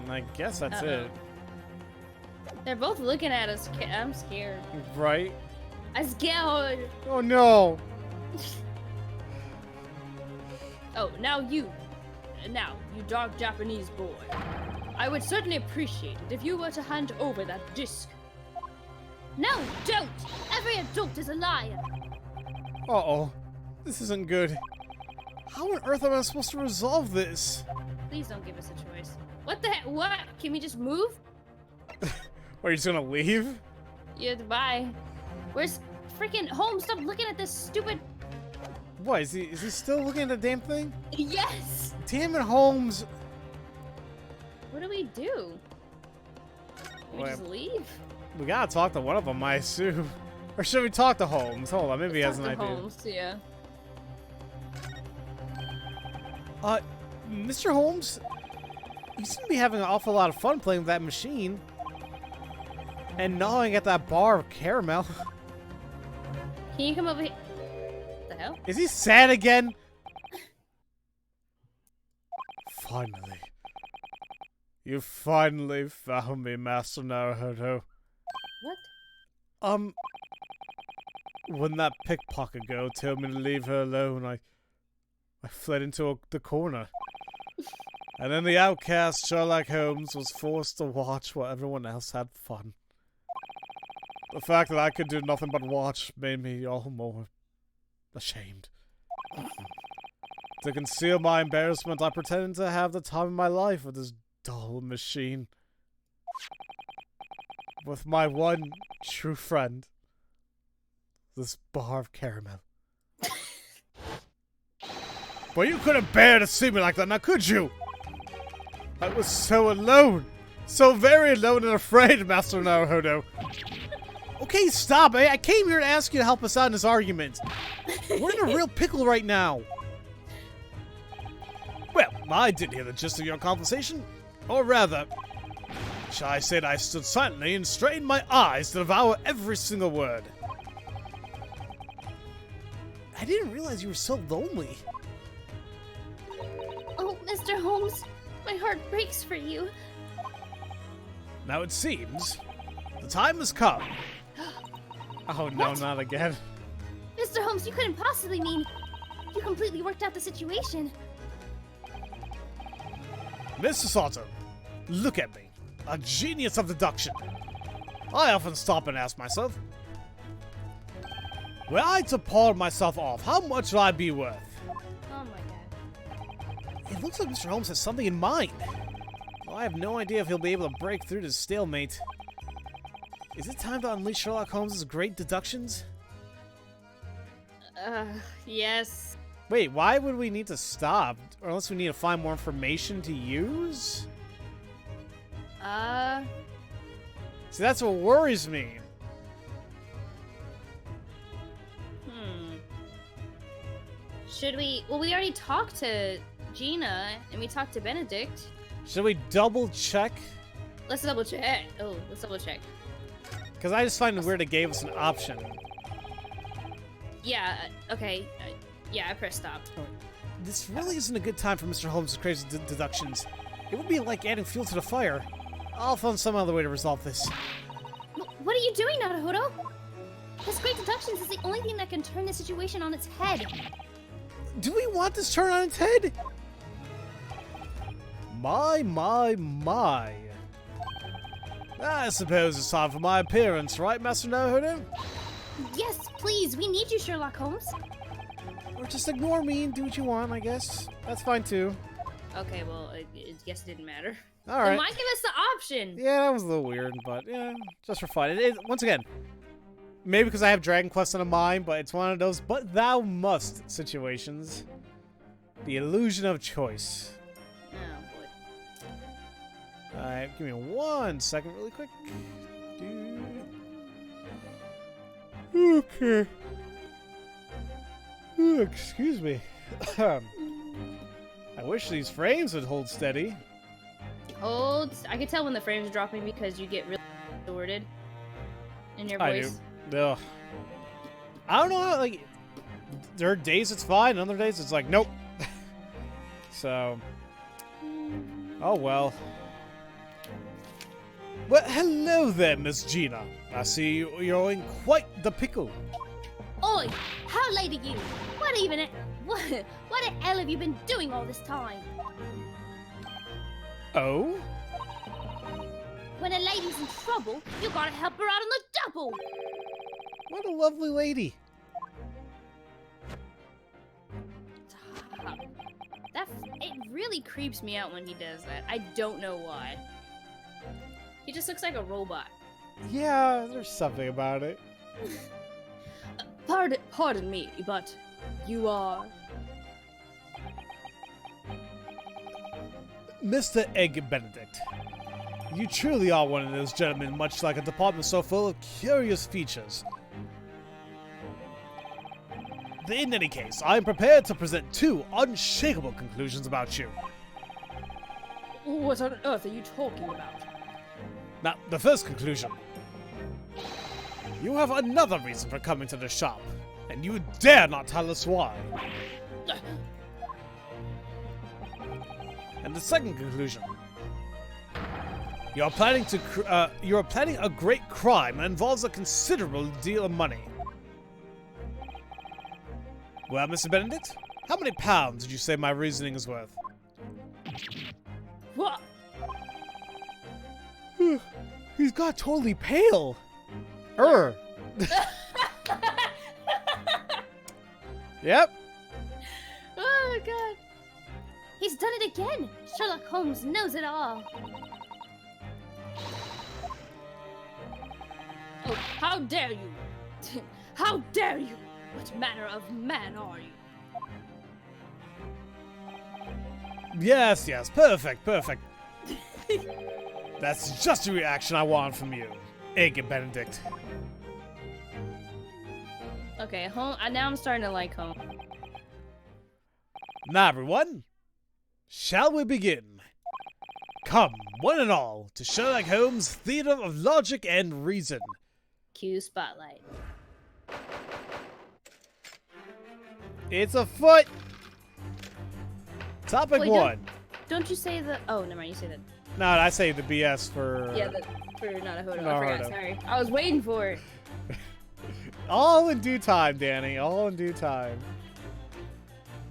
I guess that's it. They're both looking at us. I'm scared. Right? I'm scared. Oh no! Oh, now you, dark Japanese boy. I would certainly appreciate it if you were to hand over that disc. No, don't! Every adult is a liar. Uh-oh. This isn't good. How on earth am I supposed to resolve this? Please don't give us a choice. What the heck? What? Can we just move? Are you just gonna leave? Yeah, bye. Where's freaking Holmes? Stop looking at this stupid... What, is he still looking at the damn thing? Yes! Damn it, Holmes! What do we do? We just leave? We gotta talk to one of them, I assume. Or should we talk to Holmes? Hold on, maybe he has an idea. Holmes, yeah. Mr. Holmes? You seem to be having an awful lot of fun playing with that machine. And gnawing at that bar of caramel. Can you come over here? What the hell? Is he sad again? Finally. You finally found me, Master Naruhodo. What? When that pickpocket girl told me to leave her alone, I fled into the corner. And then the outcast Sherlock Holmes was forced to watch while everyone else had fun. The fact that I could do nothing but watch made me all more ashamed. To conceal my embarrassment, I pretended to have the time of my life with this dull machine. With my one true friend. This bar of caramel. But you couldn't bear to see me like that, now could you? I was so alone. So very alone and afraid, Master Naruhodo. Okay, stop. I came here to ask you to help us out in this argument. We're in a real pickle right now. Well, I did hear the gist of your conversation. Or rather, shall I say that I stood silently and strained my eyes to devour every single word. I didn't realize you were so lonely. Oh, Mr. Holmes, my heart breaks for you. Now it seems the time has come. Oh no, What? not again. Mr. Holmes, you couldn't possibly mean you completely worked out the situation. Mr. Sato, look at me. A genius of deduction. I often stop and ask myself, were I to pawn myself off, how much would I be worth? Oh my god. It looks like Mr. Holmes has something in mind. Well, I have no idea if he'll be able to break through this stalemate. Is it time to unleash Sherlock Holmes' great deductions? Yes. Wait, why would we need to stop? Or unless we need to find more information to use? See, that's what worries me. Should we... Well, we already talked to Gina, and we talked to Benedict. Should we double check? Let's double check. Oh, let's double check. Because I just find it weird it gave us an option. Yeah, okay. Yeah, I pressed stop. This really isn't a good time for Mr. Holmes' crazy deductions. It would be like adding fuel to the fire. I'll find some other way to resolve this. What are you doing, Naruhodo? This great deductions is the only thing that can turn the situation on its head. Do we want this turn on its head? My. I suppose it's time for my appearance, right, Master Naruhodo? Yes, please. We need you, Sherlock Holmes. Or just ignore me and do what you want, I guess. That's fine, too. Okay, well, I guess it didn't matter. Alright. Then why give us the option? Yeah, that was a little weird, but yeah, just for fun. Once again, maybe because I have Dragon Quest on mind, but it's one of those but thou must situations. The illusion of choice. Oh, boy. Alright, give me 1 second really quick. Okay. Ooh, excuse me. I wish these frames would hold steady. I can tell when the frame's dropping because you get really distorted in your I voice. do. Ugh. I don't know, like, there are days it's fine, other days it's like, nope. So, oh well. Well, hello there, Miss Gina. I see you're in quite the pickle. Oi! How late are you? What the hell have you been doing all this time? Oh? When a lady's in trouble, you gotta help her out on the double! What a lovely lady. It really creeps me out when he does that. I don't know why. He just looks like a robot. Yeah, there's something about it. Pardon me, but you are... Mr. Egg Benedict. You truly are one of those gentlemen, much like a department so full of curious features. In any case, I am prepared to present 2 unshakable conclusions about you. What on earth are you talking about? Now, the first conclusion. You have another reason for coming to the shop, and you dare not tell us why. And the second conclusion. You are planning a great crime that involves a considerable deal of money. Well, Mr. Benedict, how many pounds did you say my reasoning is worth? What? He's got totally pale. Yep. Oh, God. He's done it again. Sherlock Holmes knows it all. Oh, how dare you! How dare you! What manner of man are you? Yes, perfect. That's just the reaction I want from you, Egg Benedict. Okay, now I'm starting to like Holmes. Now, everyone, shall we begin? Come, one and all, to Sherlock Holmes' Theater of Logic and Reason. Cue spotlight. It's a foot! Topic Wait, 1. Don't you say the... Oh, never mind, you say that. No, I say the BS for... Yeah, for Nanahodo. I Naruto. forgot, sorry. I was waiting for it. All in due time, Danny. All in due time.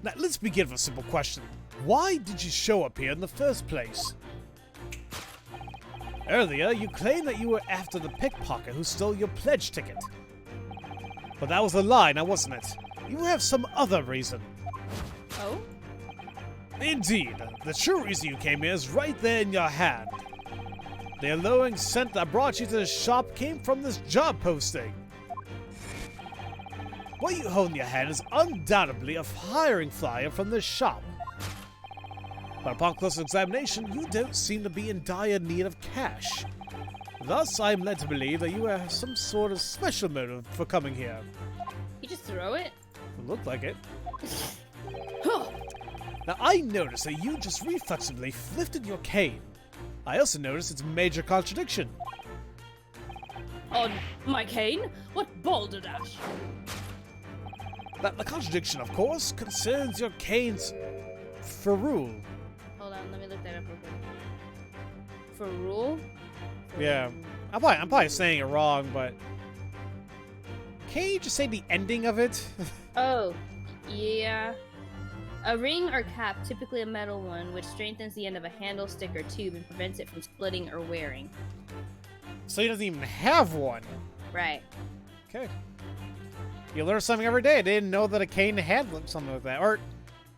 Now, let's begin with a simple question. Why did you show up here in the first place? Earlier, you claimed that you were after the pickpocket who stole your pledge ticket. But that was a lie, now wasn't it? You have some other reason. Oh? Indeed. The true reason you came here is right there in your hand. The alluring scent that brought you to the shop came from this job posting. What you hold in your hand is undoubtedly a hiring flyer from this shop. But upon closer examination, you don't seem to be in dire need of cash. Thus, I am led to believe that you have some sort of special motive for coming here. You just throw it? It looked like it. Now, I noticed that you just reflexively lifted your cane. I also noticed its a major contradiction. On my cane? What balderdash? Now, the contradiction, of course, concerns your cane's ferrule. Hold on, let me look that up real quick. For rule? Yeah. I'm probably saying it wrong, but... Can't you just say the ending of it? Oh, yeah. A ring or cap, typically a metal one, which strengthens the end of a handle, stick, or tube and prevents it from splitting or wearing. So he doesn't even have one. Right. Okay. You learn something every day. I didn't know that a cane had something like that. Or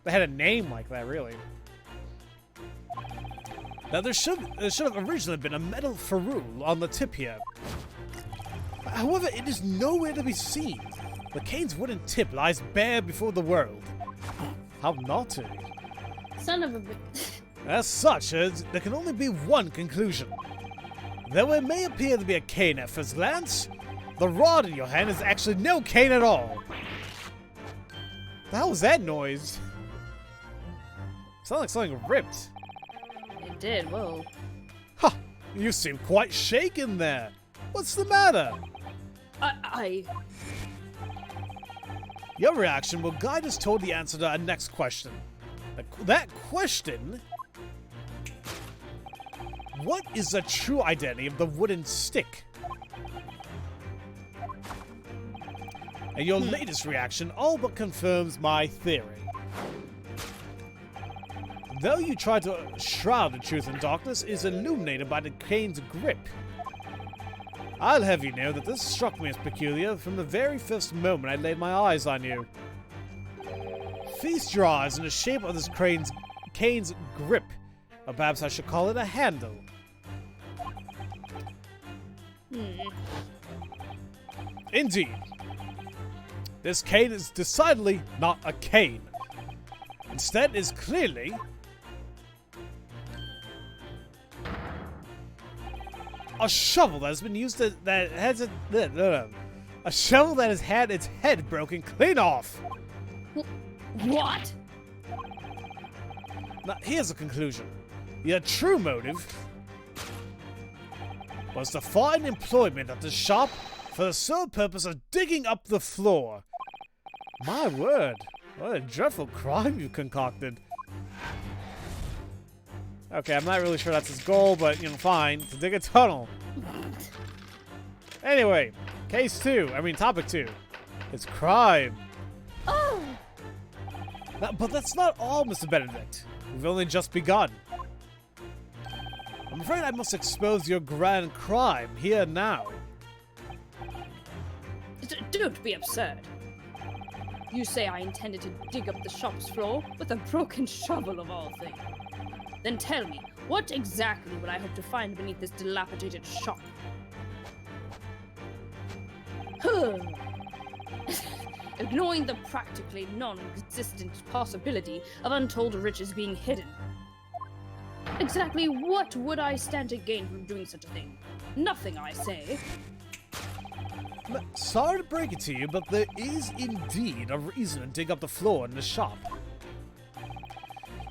they had a name like that, really. Now, there should have originally been a metal ferrule on the tip here. However, it is nowhere to be seen. The cane's wooden tip lies bare before the world. How naughty. Son of a bitch. As such, there can only be one conclusion. Though it may appear to be a cane at first glance, the rod in your hand is actually no cane at all. The hell was that noise? Sounded like something ripped. It did, whoa. Ha! You seem quite shaken there. What's the matter? Your reaction will guide us toward the answer to our next question. That question... What is the true identity of the wooden stick? And your latest reaction all but confirms my theory. Though you try to shroud the truth in darkness, it is illuminated by the cane's grip. I'll have you know that this struck me as peculiar from the very first moment I laid my eyes on you. Feast your eyes in the shape of this cane's grip, or perhaps I should call it a handle. Indeed. This cane is decidedly not a cane. Instead, it is clearly a shovel that has been used a shovel that has had its head broken clean off. What? Now, here's a conclusion. Your true motive was to find employment at the shop for the sole purpose of digging up the floor. My word, what a dreadful crime you concocted. Okay, I'm not really sure that's his goal, but, you know, fine. To dig a tunnel. Anyway, topic 2. It's crime. Oh! But that's not all, Mr. Benedict. We've only just begun. I'm afraid I must expose your grand crime here and now. Don't be absurd. You say I intended to dig up the shop's floor with a broken shovel of all things. Then tell me, what exactly would I hope to find beneath this dilapidated shop? Ignoring the practically non-existent possibility of untold riches being hidden. Exactly what would I stand to gain from doing such a thing? Nothing, I say. Sorry to break it to you, but there is indeed a reason to dig up the floor in the shop.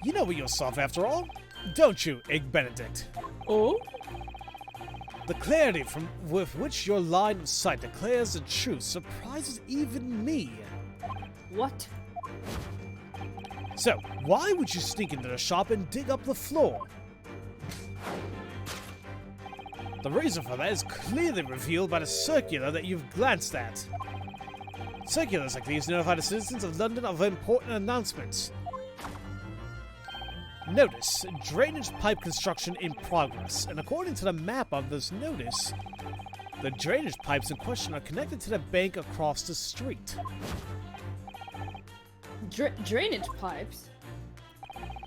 You know yourself, after all, don't you, Egg Benedict? Oh? The clarity with which your line of sight declares the truth surprises even me. What? So, why would you sneak into the shop and dig up the floor? The reason for that is clearly revealed by the circular that you've glanced at. Circulars like these notify the citizens of London of important announcements. Notice, drainage pipe construction in progress, and according to the map of this notice, the drainage pipes in question are connected to the bank across the street. Drainage pipes?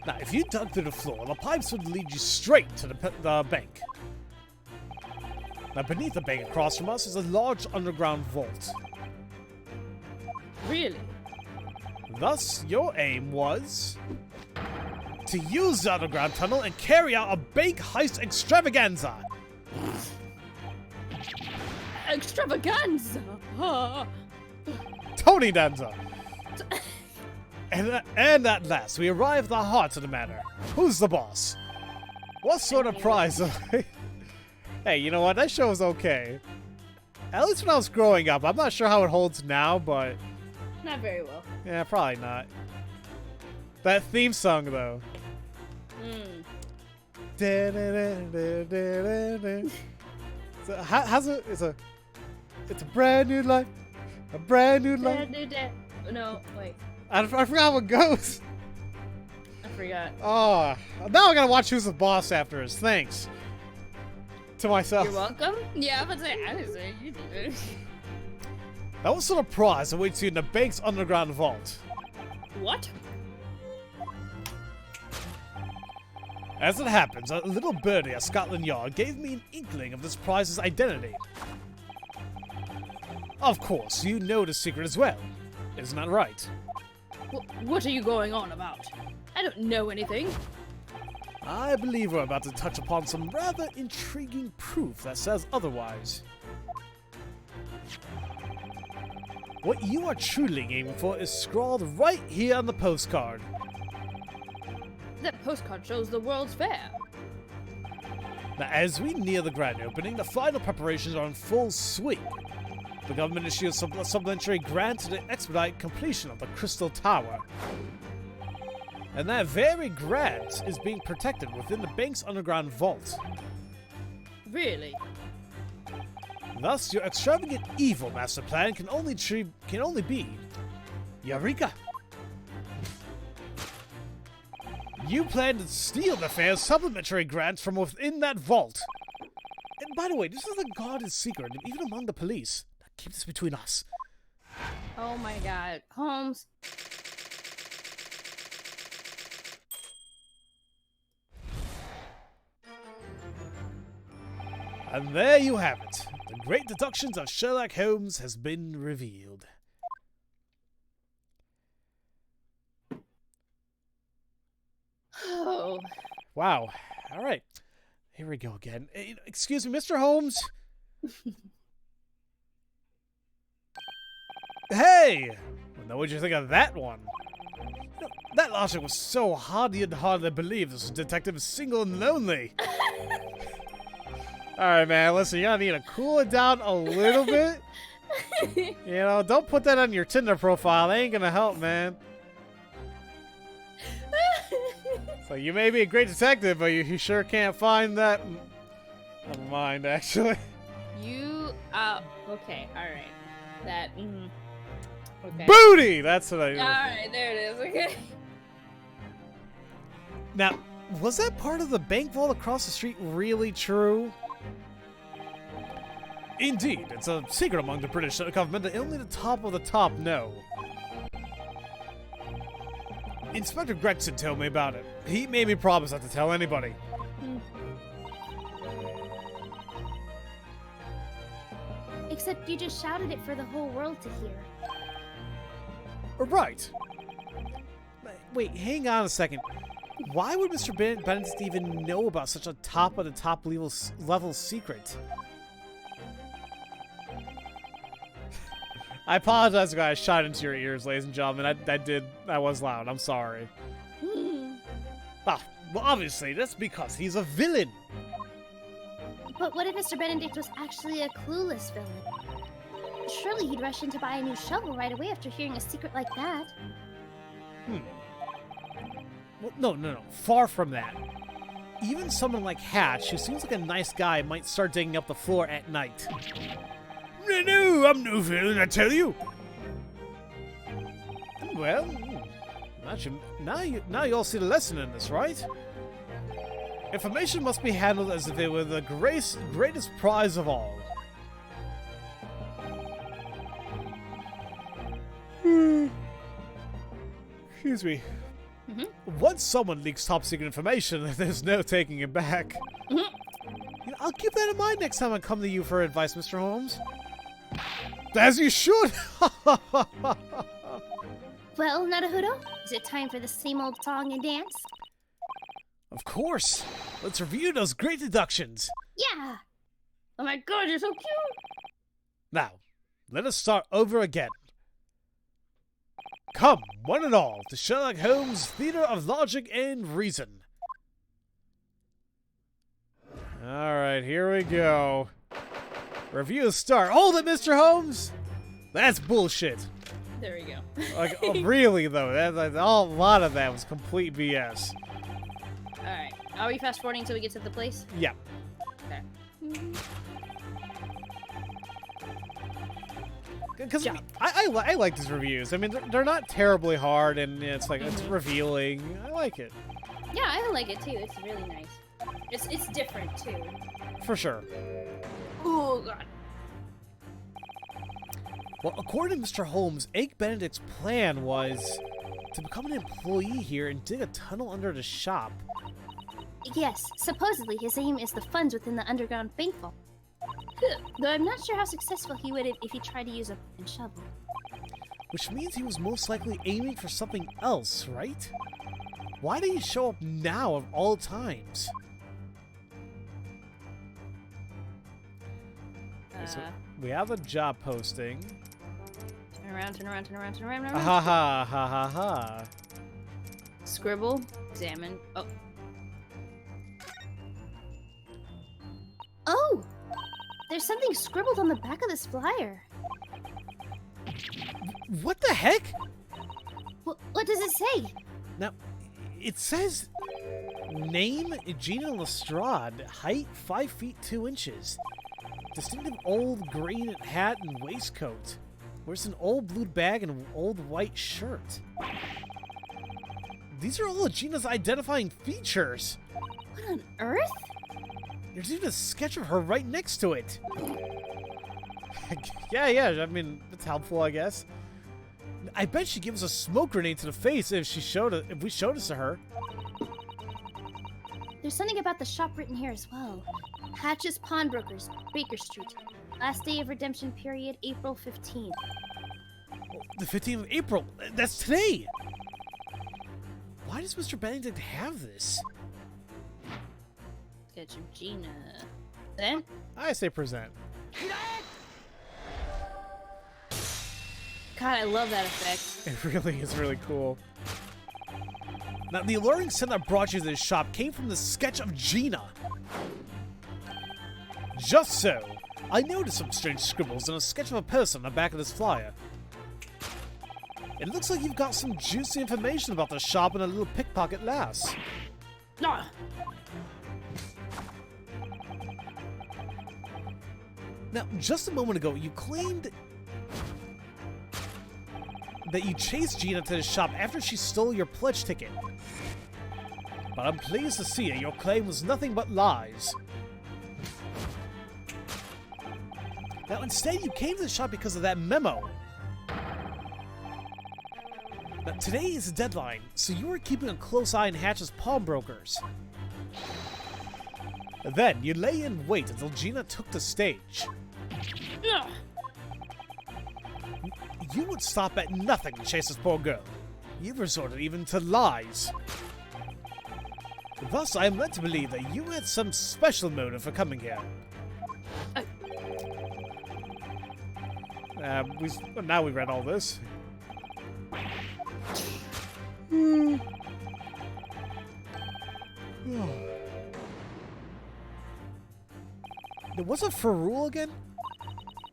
Now, if you dug through the floor, the pipes would lead you straight to the bank. Now, beneath the bank across from us is a large underground vault. Really? Thus, your aim was to use the underground tunnel and carry out a bank heist extravaganza. Extravaganza? Tony Danza. And at last, we arrive at the heart of the matter. Who's the boss? What sort of prize? Hey, you know what? That show was okay. At least when I was growing up. I'm not sure how it holds now, but... Not very well. Yeah, probably not. That theme song, though. So, how's it? It's a brand new life. A brand new life. No, wait. I forgot how it goes. I forgot. Oh, now I gotta watch Who's the Boss after this. Thanks. To myself. You're welcome. Yeah, but I didn't say you did it. Now, what sort of prize awaits you in the bank's underground vault? What? As it happens, a little birdie at Scotland Yard gave me an inkling of this prize's identity. Of course, you know the secret as well. Isn't that right? What are you going on about? I don't know anything. I believe we're about to touch upon some rather intriguing proof that says otherwise. What you are truly aiming for is scrawled right here on the postcard. That postcard shows the World's Fair. Now, as we near the grand opening, the final preparations are in full swing. The government issues a supplementary grant to expedite completion of the Crystal Tower. And that very grant is being protected within the bank's underground vault. Really? Thus, your extravagant evil master plan can only be Eureka! You plan to steal the fair's supplementary grants from within that vault. And by the way, this is a guarded secret, even among the police. Now, keep this between us. Oh my god. Holmes. And there you have it. The great deductions of Sherlock Holmes has been revealed. Oh. Wow. All right. Here we go again. Excuse me, Mr. Holmes? Hey! Well, now what'd you think of that one? That logic was so hard you'd hardly believe this detective is single and lonely. Alright, man, listen, you're gonna need to cool it down a little bit. You know, don't put that on your Tinder profile. That ain't gonna help, man. So you may be a great detective, but you sure can't find that. Never mind, actually. Okay, alright. That, okay. Booty! That's what I... Alright, there it is, okay. Now, was that part of the bank vault across the street really true? Indeed, it's a secret among the British government that only the top of the top know. Inspector Gregson told me about it. He made me promise not to tell anybody. Except you just shouted it for the whole world to hear. Right. Wait, hang on a second. Why would Mr. Benedict even know about such a top-of-the-top level secret? I apologize if I shot into your ears, ladies and gentlemen. I was loud. I'm sorry. Well, obviously, that's because he's a villain. But what if Mr. Benedict was actually a clueless villain? Surely he'd rush in to buy a new shovel right away after hearing a secret like that. Well, no. Far from that. Even someone like Hatch, who seems like a nice guy, might start digging up the floor at night. No, I'm no villain, I tell you. Well, now you all see the lesson in this, right? Information must be handled as if it were the greatest prize of all. Excuse me. Once someone leaks top secret information, there's no taking it back. You know, I'll keep that in mind next time I come to you for advice, Mr. Holmes. As you should! Well, Naruto, is it time for the same old song and dance? Of course. Let's review those great deductions. Yeah! Oh my god, you're so cute! Now, let us start over again. Come, one and all, to Sherlock Holmes' Theater of Logic and Reason. Alright, here we go. Review start. Hold it, Mr. Holmes! That's bullshit. There we go. Like, oh, really, though? A lot of that was complete BS. Alright. Are we fast forwarding until we get to the place? Yeah. Okay. Because I like these reviews. I mean, they're not terribly hard, and it's like, it's revealing. I like it. Yeah, I like it too. It's really nice. It's different too. For sure. Oh god. Well, according to Mr. Holmes, Egg Benedict's plan was to become an employee here and dig a tunnel under the shop. Yes, supposedly his aim is the funds within the underground bank vault. Though I'm not sure how successful he would if he tried to use a shovel. Which means he was most likely aiming for something else, right? Why did he show up now of all times? So we have a job posting. Turn around. Ha ha ha ha ha. Scribble. Examine. Oh. Oh! There's something scribbled on the back of this flyer. What the heck? What does it say? Now, it says name Gina Lestrade, height 5 feet 2 inches. Distinctive old green hat and waistcoat. Wears an old blue bag and an old white shirt. These are all of Gina's identifying features. What on earth? There's even a sketch of her right next to it. yeah, I mean, that's helpful, I guess. I bet she'd give us a smoke grenade to the face if we showed it to her. There's something about the shop written here as well. Hatch's Pawnbrokers, Baker Street. Last day of redemption period, April 15th. The 15th of April? That's today! Why does Mr. Benedict have this? Sketch of Gina. Then? I say present. God, I love that effect. It really is really cool. Now, the alluring scent that brought you to this shop came from the sketch of Gina. Just so. I noticed some strange scribbles and a sketch of a person on the back of this flyer. It looks like you've got some juicy information about the shop and a little pickpocket lass. No. Now, just a moment ago, you claimed that you chased Gina to the shop after she stole your pledge ticket. But I'm pleased to see that your claim was nothing but lies. Now, instead, you came to the shop because of that memo. Now, today is the deadline, so you were keeping a close eye on Hatch's pawnbrokers. Then, you lay in wait until Gina took the stage. No. You would stop at nothing to chase this poor girl. You resorted even to lies. Thus, I am led to believe that you had some special motive for coming here. Now we read all this. What's a ferrule again?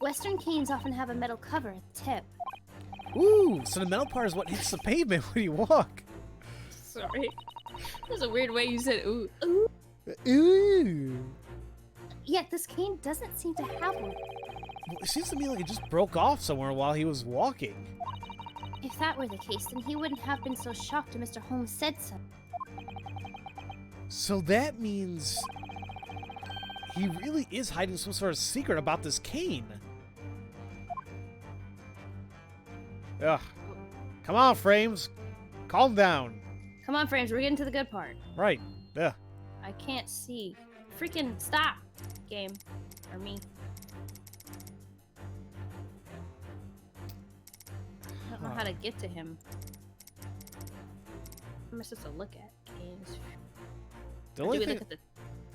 Western canes often have a metal cover at the tip. Ooh, so the metal part is what hits the pavement when you walk. Sorry. There's a weird way you said ooh. Ooh. Ooh. Yet this cane doesn't seem to have one. Well, it seems to me like it just broke off somewhere while he was walking. If that were the case, then he wouldn't have been so shocked when Mr. Holmes said so. So that means he really is hiding some sort of secret about this cane. Ugh. Come on, Frames. Calm down. Come on, Frames, we're getting to the good part. Right. Yeah. I can't see. Freaking stop, game. Or me. I don't know how to get to him. What am I supposed to look at? Games. The Or only do we thing, look at the...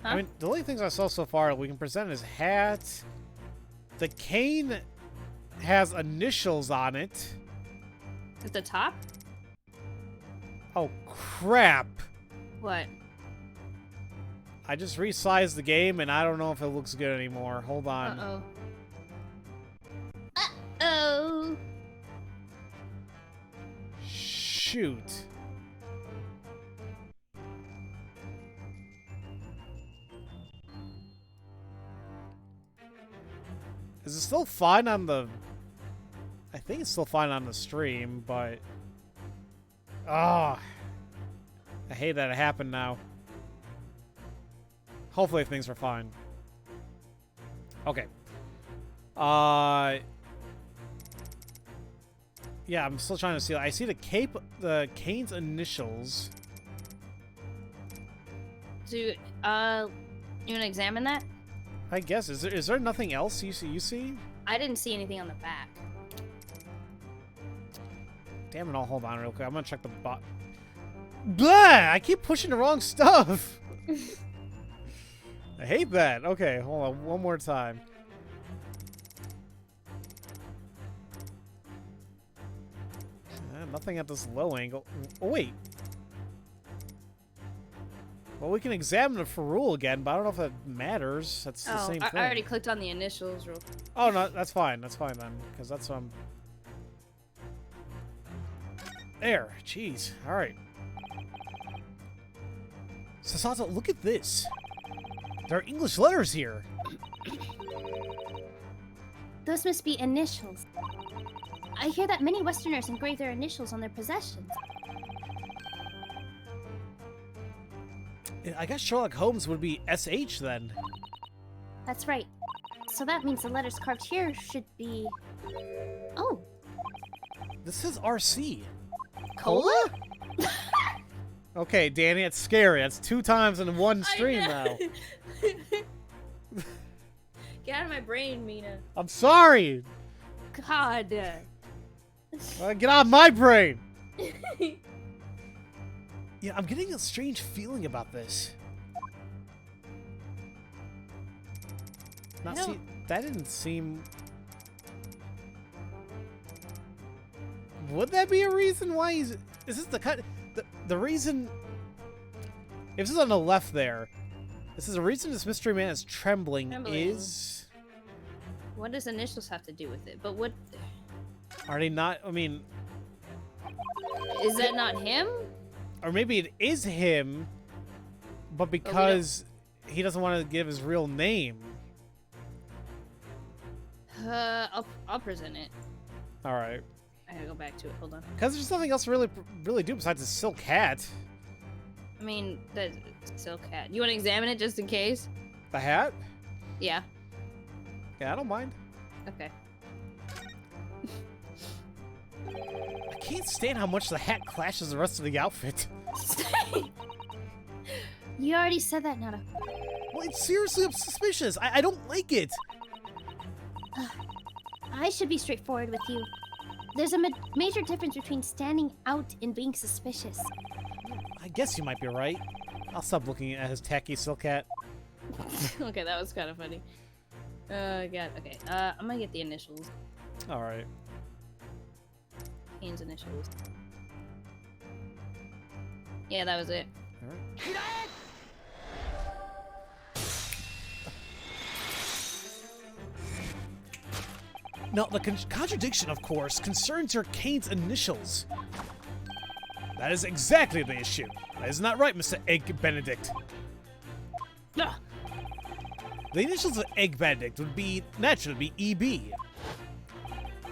Huh? I mean, the only things I saw so far that we can present is hat. The cane has initials on it. At the top? Oh, crap. What? I just resized the game, and I don't know if it looks good anymore. Hold on. Uh-oh. Oh. Shoot. Is it still fine on the... I think it's still fine on the stream, but... Ah. I hate that it happened now. Hopefully things are fine. Okay. Yeah, I'm still trying to see. I see the cane's initials. Do you want to examine that? I guess. Is there nothing else you see? I didn't see anything on the back. Damn it, I'll hold on real quick. I'm gonna check the bot. Blah! I keep pushing the wrong stuff! I hate that. Okay, hold on. One more time. Nothing at this low angle. Oh, wait. Well, we can examine the ferrule again, but I don't know if that matters. That's the same thing. I already clicked on the initials real quick. Oh, no, that's fine. That's fine then, because that's what I'm... There. Jeez. All right. Sasato, look at this. There are English letters here. Those must be initials. I hear that many Westerners engrave their initials on their possessions. I guess Sherlock Holmes would be SH then. That's right. So that means the letters carved here should be... Oh. This says RC. Cola? Okay, Danny, it's scary. That's 2 times in one stream now. Get out of my brain, Mina. I'm sorry. God. Get out of my brain. Yeah, I'm getting a strange feeling about this. That didn't seem... Would that be a reason why he's... Is this the cut... the reason... If this is on the left there, this is the reason this mystery man is trembling. Is... What does initials have to do with it? But what... Are they not... I mean... Is that not him? Or maybe it is him, but because he doesn't want to give his real name. I'll present it. All right. I gotta go back to it. Hold on. Because there's nothing else to really do besides the silk hat. I mean, the silk hat. You want to examine it just in case? The hat? Yeah. Yeah, I don't mind. Okay. I can't stand how much the hat clashes the rest of the outfit. You already said that, Nana. Well, it's seriously suspicious. I don't like it. I should be straightforward with you. There's a major difference between standing out and being suspicious. I guess you might be right. I'll stop looking at his tacky silk hat. Okay, that was kind of funny. God. Okay. I'm gonna get the initials. All right. Kane's initials. Yeah, that was it. All right. Now, the contradiction, of course, concerns your Kane's initials. That is exactly the issue. That is not right, Mr. Egg Benedict. No. The initials of Egg Benedict would be, naturally, EB.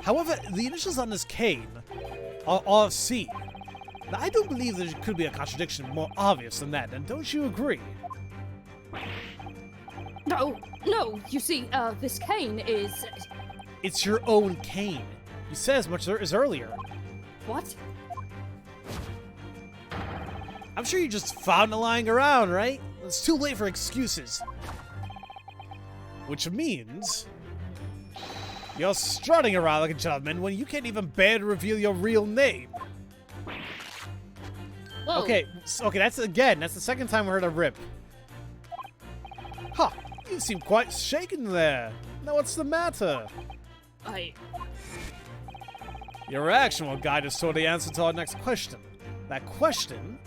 However, the initials on this Kane are RC. Now, I don't believe there could be a contradiction more obvious than that, and don't you agree? No. You see, this Kane is. It's your own Kane. You said as much as earlier. What? I'm sure you just found it lying around, right? It's too late for excuses. Which means... you're strutting around like a gentleman when you can't even bear to reveal your real name. Whoa. Okay, that's the second time we heard a rip. Huh, you seem quite shaken there. Now what's the matter? Your reaction will guide us toward the answer to our next question. That question...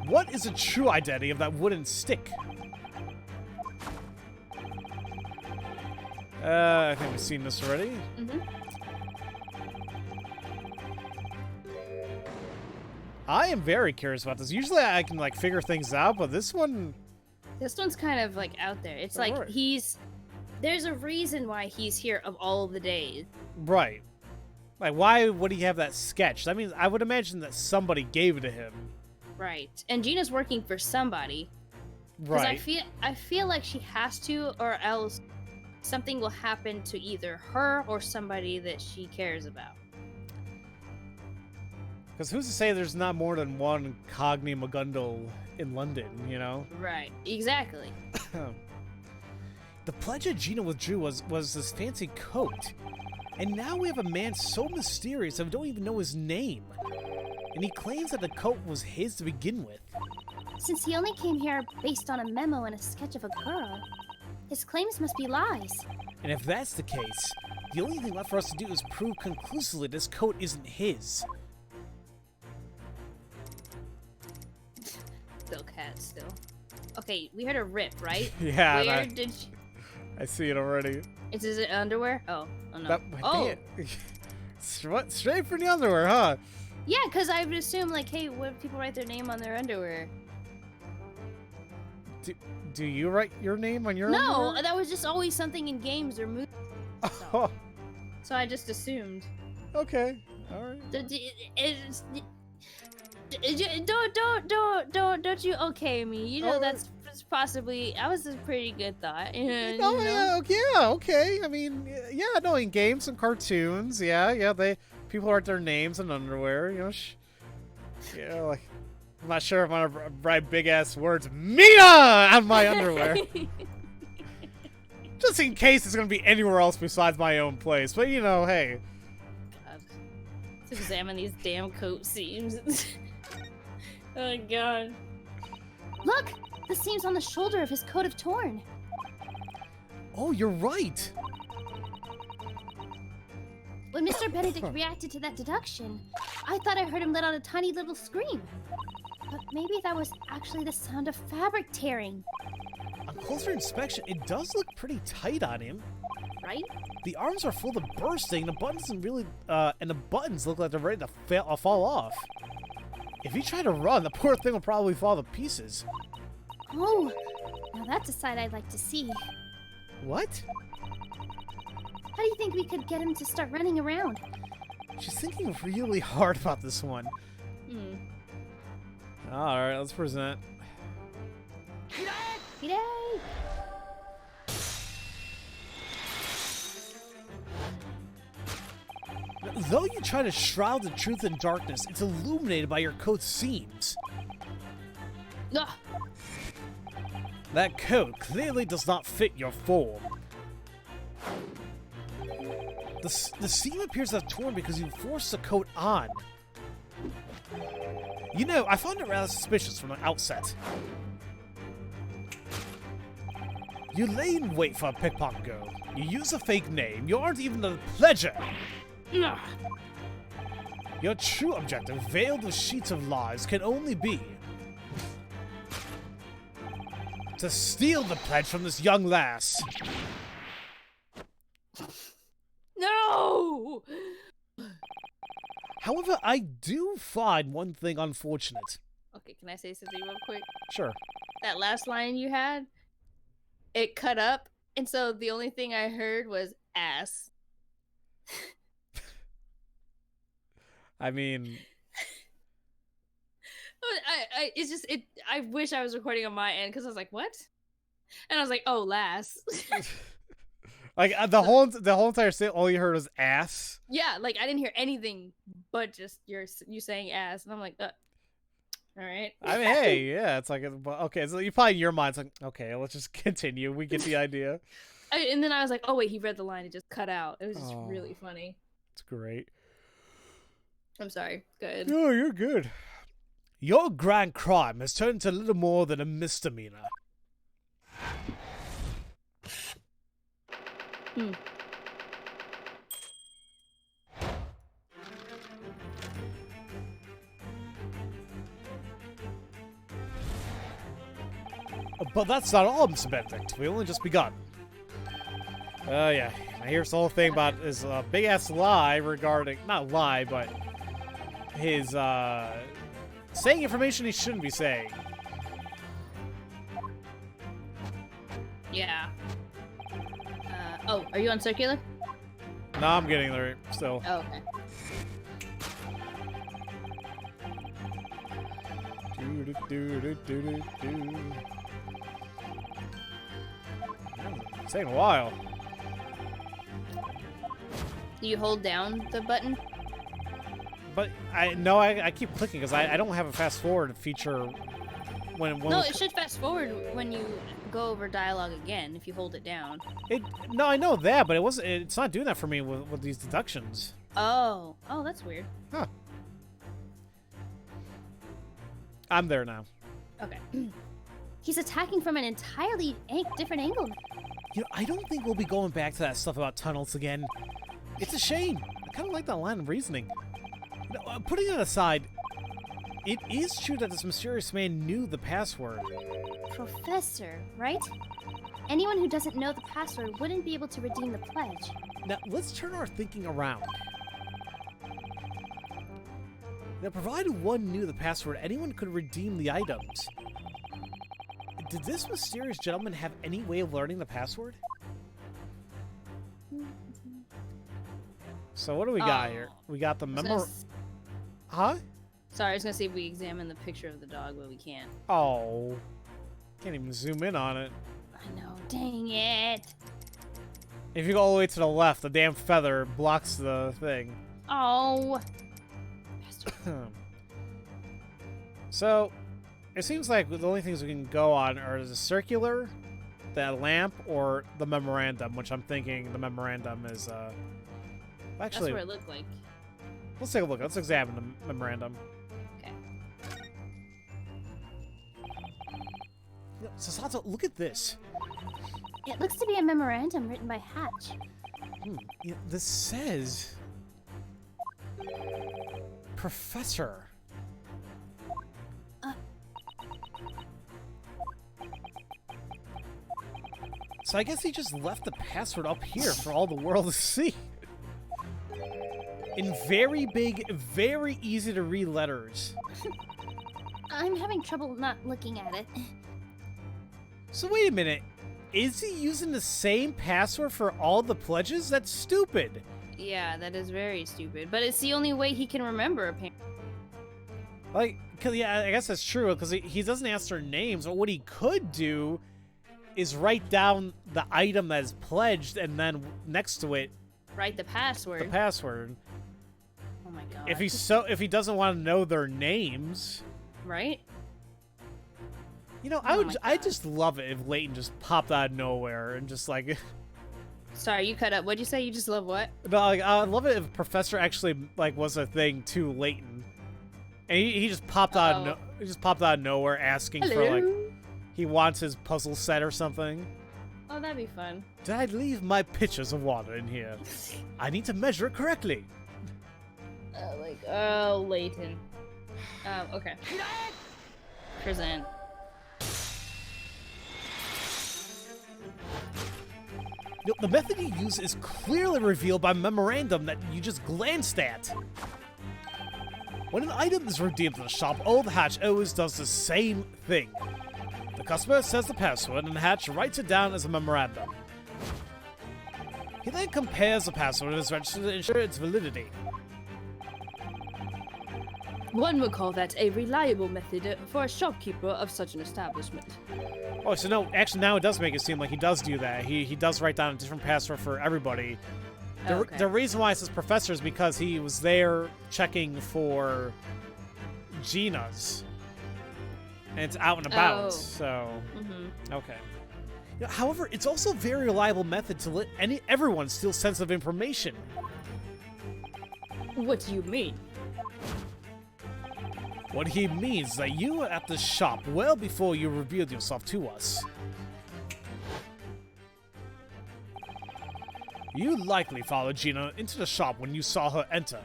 what is the true identity of that wooden stick? I think we've seen this already. Mm-hmm. I am very curious about this. Usually I can, like, figure things out, but this one... This one's kind of, like, out there. It's like, Alright. There's a reason why he's here of all the days. Right. Like, why would he have that sketch? I mean, I would imagine that somebody gave it to him. Right. And Gina's working for somebody. Because Right. I feel like she has to, or else something will happen to either her or somebody that she cares about. Because who's to say there's not more than one Cogni McGundle in London, you know? Right. Exactly. The pledge that Gina withdrew was this fancy coat. And now we have a man so mysterious that we don't even know his name. And he claims that the coat was his to begin with. Since he only came here based on a memo and a sketch of a girl, his claims must be lies. And if that's the case, the only thing left for us to do is prove conclusively this coat isn't his. Still cat, still. Okay, we heard a rip, right? Yeah, Where did she... I see it already. Is it underwear? Oh no. That, Oh! Straight from the underwear, huh? Yeah, because I would assume, like, hey, what if people write their name on their underwear? Do you write your name on your No, underwear? that was just always something in games or movies. Oh, So I just assumed. okay. All right. Don't you okay me? You know Oh, that's possibly. I was a pretty good thought. You know? Oh, yeah, okay. I mean, yeah, no, in games and cartoons, yeah, people write their names in underwear, you know. Like, I'm not sure if I'm gonna write big ass words, Mina, on my underwear, just in case it's gonna be anywhere else besides my own place. But you know, hey. God. Let's examine these damn coat seams. Oh god. Look! The seams on the shoulder of his coat have torn. Oh, you're right. When Mr. Benedict reacted to that deduction, I thought I heard him let out a tiny little scream. But maybe that was actually the sound of fabric tearing. On closer inspection, it does look pretty tight on him. Right? The arms are full of bursting, the buttons and the buttons look like they're ready to fall off. If he tried to run, the poor thing will probably fall to pieces. Oh, now that's a sight I'd like to see. What? How do you think we could get him to start running around? She's thinking really hard about this one. Alright, let's present. Yay! Though you try to shroud the truth in darkness, it's illuminated by your coat's seams. Ugh. That coat clearly does not fit your form. The seam appears to have torn because you forced the coat on. You know, I found it rather suspicious from the outset. You lay in wait for a pickpocket girl. You use a fake name. You aren't even a pledger. Ugh. Your true objective, veiled with sheets of lies, can only be to steal the pledge from this young lass. No! However, I do find one thing unfortunate. Okay, can I say something real quick? Sure. That last line you had, it cut up, and so the only thing I heard was ass. I mean, I wish I was recording on my end because I was like, what? And I was like, oh, lass. like the whole entire thing, all you heard was ass. Yeah, like I didn't hear anything but just you saying ass, and I'm like, all right. I mean, hey, yeah, it's like, okay, so you probably in your mind's like, okay, let's just continue. We get the idea. And then I was like, oh wait, he read the line. It just cut out. It was just really funny. It's great. I'm sorry. Good. No, you're good. Your grand crime has turned into little more than a misdemeanor. But that's not all, Mr. Benedict. We only just begun. Yeah. I hear this whole thing about his big-ass lie regarding... Not lie, but... his, saying information he shouldn't be saying. Yeah. Oh, are you on circular? No, I'm getting there still. Oh, okay. It's taking a while. Do you hold down the button? But I keep clicking because I don't have a fast forward feature when No, it should fast forward when you go over dialogue again if you hold it down. No, I know that, but it's not doing that for me with these deductions. Oh, that's weird. Huh. I'm there now. Okay. He's attacking from an entirely different angle. You know, I don't think we'll be going back to that stuff about tunnels again. It's a shame. I kind of like that line of reasoning. No, putting that aside, it is true that this mysterious man knew the password. Professor, right? Anyone who doesn't know the password wouldn't be able to redeem the pledge. Now, let's turn our thinking around. Now, provided one knew the password, anyone could redeem the items. Did this mysterious gentleman have any way of learning the password? So what do we got here? We got the memo... Huh? Sorry, I was gonna see if we examine the picture of the dog, but we can't. Oh. Can't even zoom in on it. I know, dang it. If you go all the way to the left, the damn feather blocks the thing. Oh. So, it seems like the only things we can go on are the circular, that lamp, or the memorandum, which I'm thinking the memorandum is, actually... That's what it looked like. Let's take a look. Let's examine the memorandum. Okay. Sasato, look at this. It looks to be a memorandum written by Hatch. This says... professor. So I guess he just left the password up here for all the world to see. In very big, very easy to read letters. I'm having trouble not looking at it. So wait a minute. Is he using the same password for all the pledges? That's stupid. Yeah, that is very stupid. But it's the only way he can remember, apparently. Like, cause yeah, I guess that's true, because he doesn't ask their names, but what he could do is write down the item that is pledged, and then next to it, Write the password. the password. Oh my god. If he doesn't want to know their names, Right? you know, Oh my I God. just love it if Leighton just popped out of nowhere and just like, Sorry, you cut up. What'd you say? You just love what? no, like I love it if Professor actually like was a thing to Leighton, and he just popped out, he just popped out of nowhere asking Hello. for like he wants his puzzle set or something. Oh, that'd be fun. Did I leave my pitchers of water in here? I need to measure it correctly. Oh, Leighton. Okay. Present. The method you use is clearly revealed by memorandum that you just glanced at. When an item is redeemed in the shop, Old Hatch always does the same thing. The customer says the password, and Hatch writes it down as a memorandum. He then compares the password and is registered to ensure its validity. One would call that a reliable method for a shopkeeper of such an establishment. Oh, so no, actually now it does make it seem like he does do that. He does write down a different password for everybody. Okay. The reason why it says professor is because he was there checking for Gina's. And it's out and about, Oh. so... Mm-hmm. Okay. Yeah, however, it's also a very reliable method to let everyone steal sensitive information. What do you mean? What he means is that you were at the shop well before you revealed yourself to us. You likely followed Gina into the shop when you saw her enter.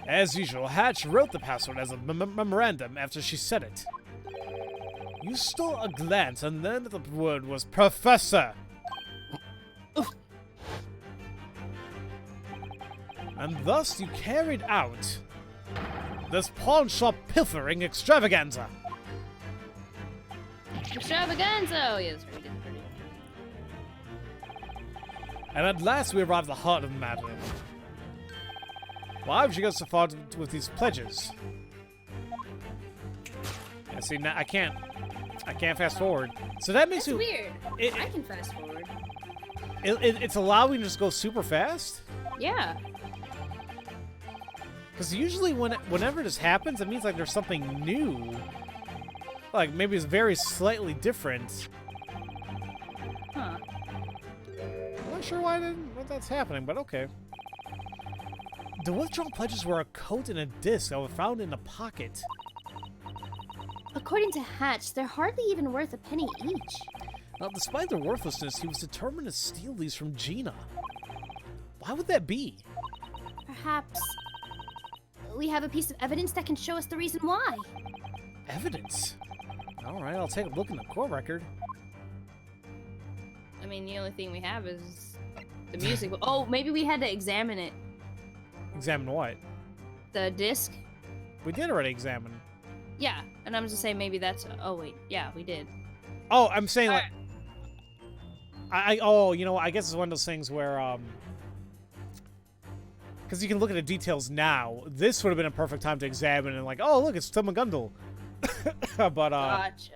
As usual, Hatch wrote the password as a memorandum after she said it. You stole a glance and then the word was Professor! And thus you carried out this pawn shop pilfering extravaganza. Extravaganza! Oh, yes, we did pretty. And at last we arrived at the heart of the matter. Why would you go so far with these pledges? Yeah, see, now I can't fast forward. So that makes That's me weird. It- I can fast forward. it's allowing you to just go super fast. Yeah. Because usually whenever this happens, it means like there's something new. Like maybe it's very slightly different. Huh. I'm not sure why that's happening, but okay. The withdrawn pledges were a coat and a disc that were found in a pocket. According to Hatch, they're hardly even worth a penny each. Now, despite their worthlessness, he was determined to steal these from Gina. Why would that be? Perhaps we have a piece of evidence that can show us the reason why. Evidence? Alright, I'll take a look in the court record. I mean, the only thing we have is the music. Oh, maybe we had to examine it. Examine what? The disc? We did already examine. Yeah. And I'm just saying maybe that's... Oh, wait. Yeah, we did. Oh, I'm saying like... Oh, you know what? I guess it's one of those things where, because you can look at the details now. This would have been a perfect time to examine and like, oh, look, it's Tim McGundle. but, Gotcha.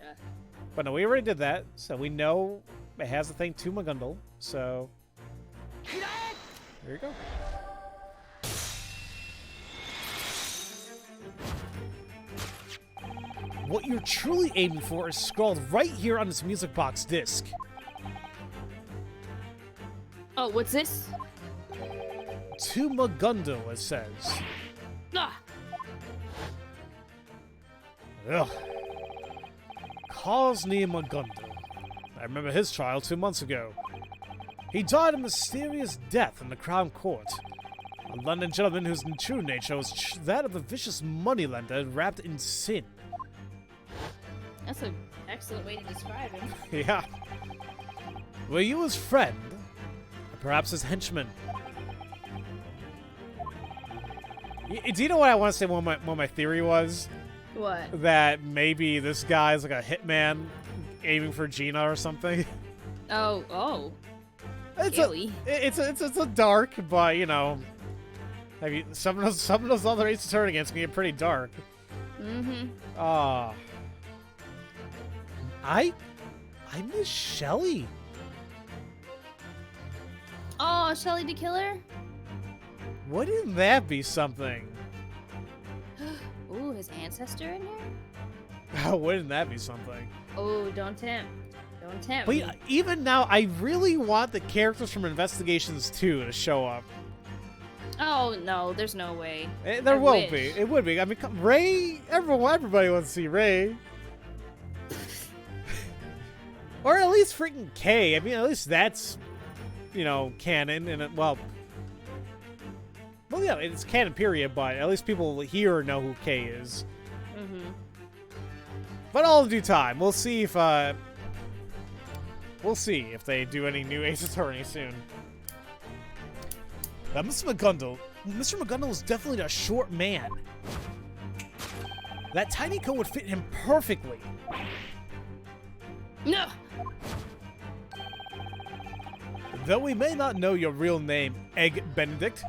But no, we already did that, so we know it has a thing to McGundle, so... There you go. What you're truly aiming for is scrawled right here on this music box disc. Oh, what's this? To McGundle, it says. Ah! Ugh. Cosney McGundle. I remember his trial 2 months ago. He died a mysterious death in the Crown Court. A London gentleman whose true nature was that of a vicious moneylender wrapped in sin. That's an excellent way to describe him. Yeah. Were you his friend? Or perhaps his henchman? Do you know what I want to say? What my theory was? What? That maybe this guy's like a hitman aiming for Gina or something. Oh. It's Really? it's a dark, but you know, some of those other Ace Attorney against me are pretty dark. Mm-hmm. I miss Shelly. Oh, Shelly the Killer? Wouldn't that be something? Ooh, his ancestor in here? Wouldn't that be something? Oh, don't tempt. Don't tempt But me. even now, I really want the characters from Investigations 2 to show up. Oh, no, there's no way. There I won't wish. be. It would be. I mean, Ray. Everybody wants to see Ray. Or at least freaking Kay. I mean, at least that's, you know, canon. And well, yeah, it's canon period. But at least people here know who Kay is. Mm-hmm. But all in due time, we'll see if they do any new Ace Attorney soon. Mr. McGundle was definitely a short man. That tiny coat would fit him perfectly. No! Though we may not know your real name, Egg Benedict,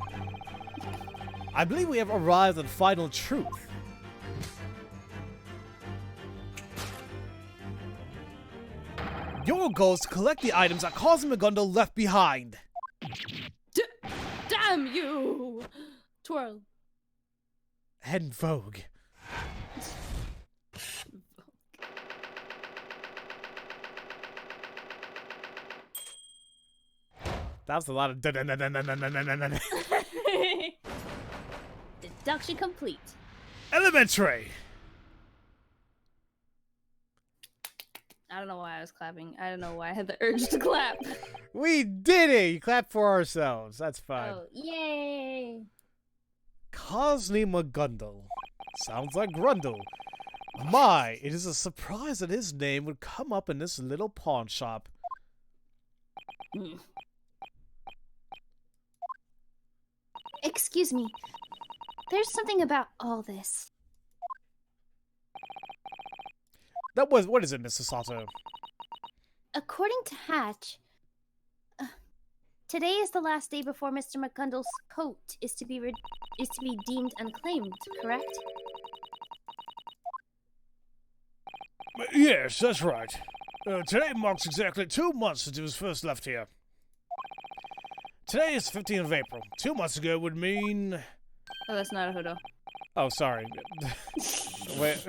I believe we have arrived at final truth. Your goal is to collect the items that Cosmo McGundle left behind. Damn you! Twirl. And Vogue. That was a lot of Deduction complete. elementary. I don't know why I was clapping. I don't know why I had the urge to clap. We did it! You clap for ourselves. That's fine. Oh, yay! Cosney McGundle. Sounds like Grundle. My, it is a surprise that his name would come up in this little pawn shop. Excuse me. There's something about all this. That was, what is it, Mrs. Sato? According to Hatch, today is the last day before Mr. McGundle's coat is to be deemed unclaimed, correct? Yes, that's right. Today marks exactly 2 months since he was first left here. Today is 15th of April. 2 months ago would mean... Oh, that's not a hoodoo. Oh, sorry. Wait.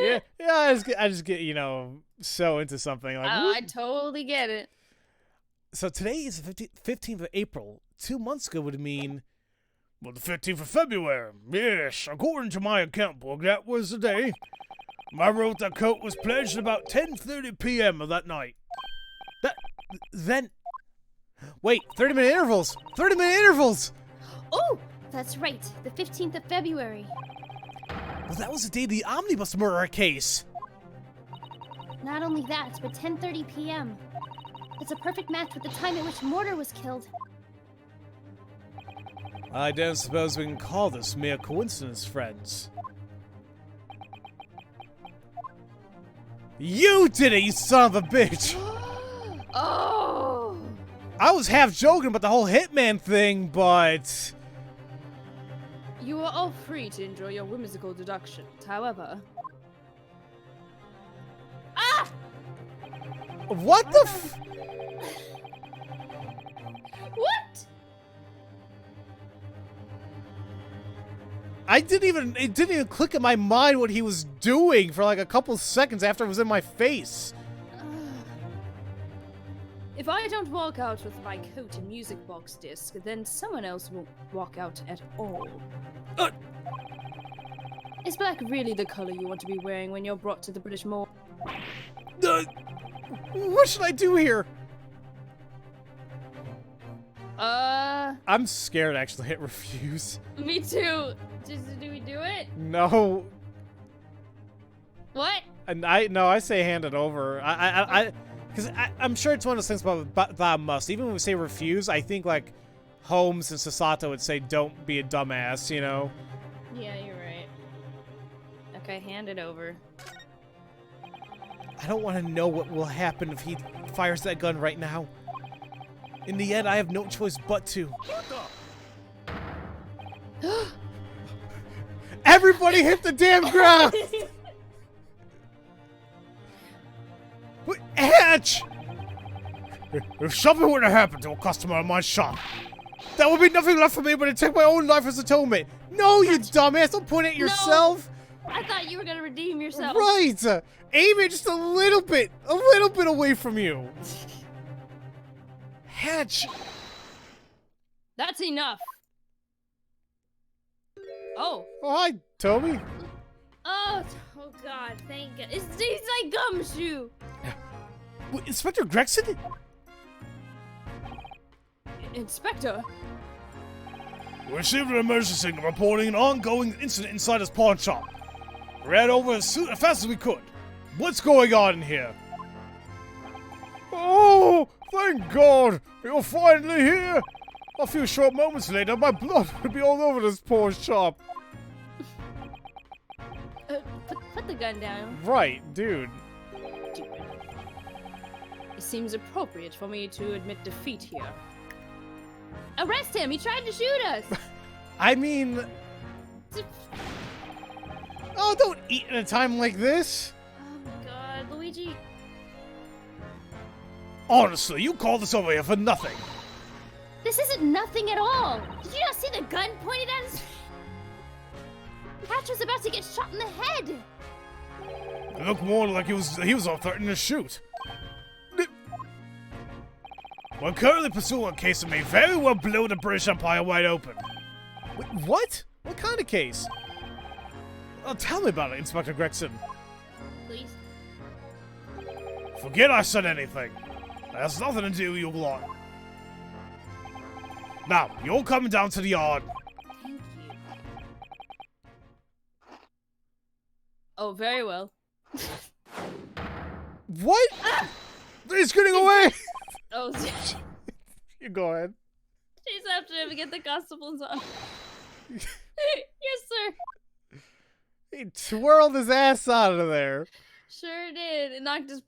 yeah, I just get, you know, so into something. Like, Oh, I totally get it. So today is the 15th of April. 2 months ago would mean... Well, the 15th of February. Yes, according to my account book, that was the day. I wrote that coat was pledged about 10:30 p.m. of that night. Then... Wait, 30-minute intervals! 30-minute intervals! Oh, that's right. The 15th of February. Well, that was the day of the omnibus murder case. Not only that, but 10:30 p.m. It's a perfect match with the time at which Mortar was killed. I don't suppose we can call this mere coincidence, friends. You did it, you son of a bitch! Oh! I was half joking about the whole Hitman thing, but... You are all free to enjoy your whimsical deductions. However... Ah! What the f- What? it didn't even click in my mind what he was doing for like a couple seconds after it was in my face. If I don't walk out with my coat and music box disc, then someone else won't walk out at all. Is black really the color you want to be wearing when you're brought to the British Mall? What should I do here? I I'm scared to actually hit refuse. Me too. Do we do it? No. What? And I say hand it over. Because I'm sure it's one of those things about that must. Even when we say refuse, I think like Holmes and Sasato would say don't be a dumbass, you know? Yeah, you're right. Okay, hand it over. I don't want to know what will happen if he fires that gun right now. In the end, I have no choice but to. Everybody hit the damn ground! What? Hatch! If something were to happen to a customer in my shop, there would be nothing left for me but to take my own life as atonement. No, you dumbass! Don't point at yourself! No, I thought you were gonna redeem yourself. Right! Aim it just a little bit away from you. Hatch! That's enough. Oh. Oh, hi, Toby. Oh God, thank God. It tastes like gumshoe. Wait, Inspector Gregson? Inspector? We received an emergency signal reporting an ongoing incident inside his pawn shop. We ran over as fast as we could. What's going on in here? Oh, thank God! You're finally here! A few short moments later, my blood would be all over this poor shop. Put the gun down. Right, dude. Stupid. It seems appropriate for me to admit defeat here. Arrest him! He tried to shoot us! I mean... Oh, don't eat at a time like this! Oh my God, Luigi. Honestly, you called us over here for nothing. This isn't nothing at all. Did you not see the gun pointed at us? Hatch was about to get shot in the head. It looked more like he was all threatening to shoot. We're currently pursuing a case that may very well blow the British Empire wide open. Wait, what? What kind of case? Tell me about it, Inspector Gregson. Please. Forget I said anything. That has nothing to do with your lot. Now, you're coming down to the yard. Thank you. Oh, very well. What? He's getting away! Oh, You go ahead. chase after him to get the constables on. Yes, sir. He twirled his ass out of there. Sure did. It knocked his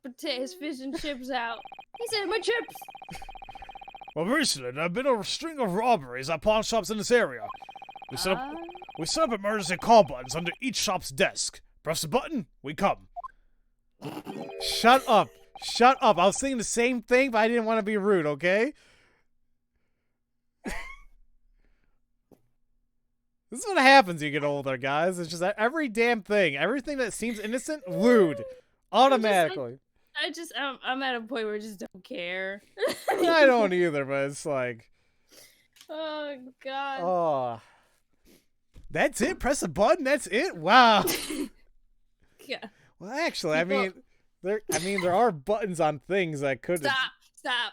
fish and chips out. He said, my chips! Well, recently, there have been a string of robberies at pawn shops in this area. We set up emergency call buttons under each shop's desk. Press the button, we come. Shut up. Shut up. I was saying the same thing, but I didn't want to be rude, okay? This is what happens when you get older, guys. It's just every damn thing. Everything that seems innocent, lewd. Automatically. I'm at a point where I just don't care. I don't either, but it's like... Oh, God. Oh. That's it? Press a button? That's it? Wow. Yeah. Well, actually, I mean, there are buttons on things that could... Stop.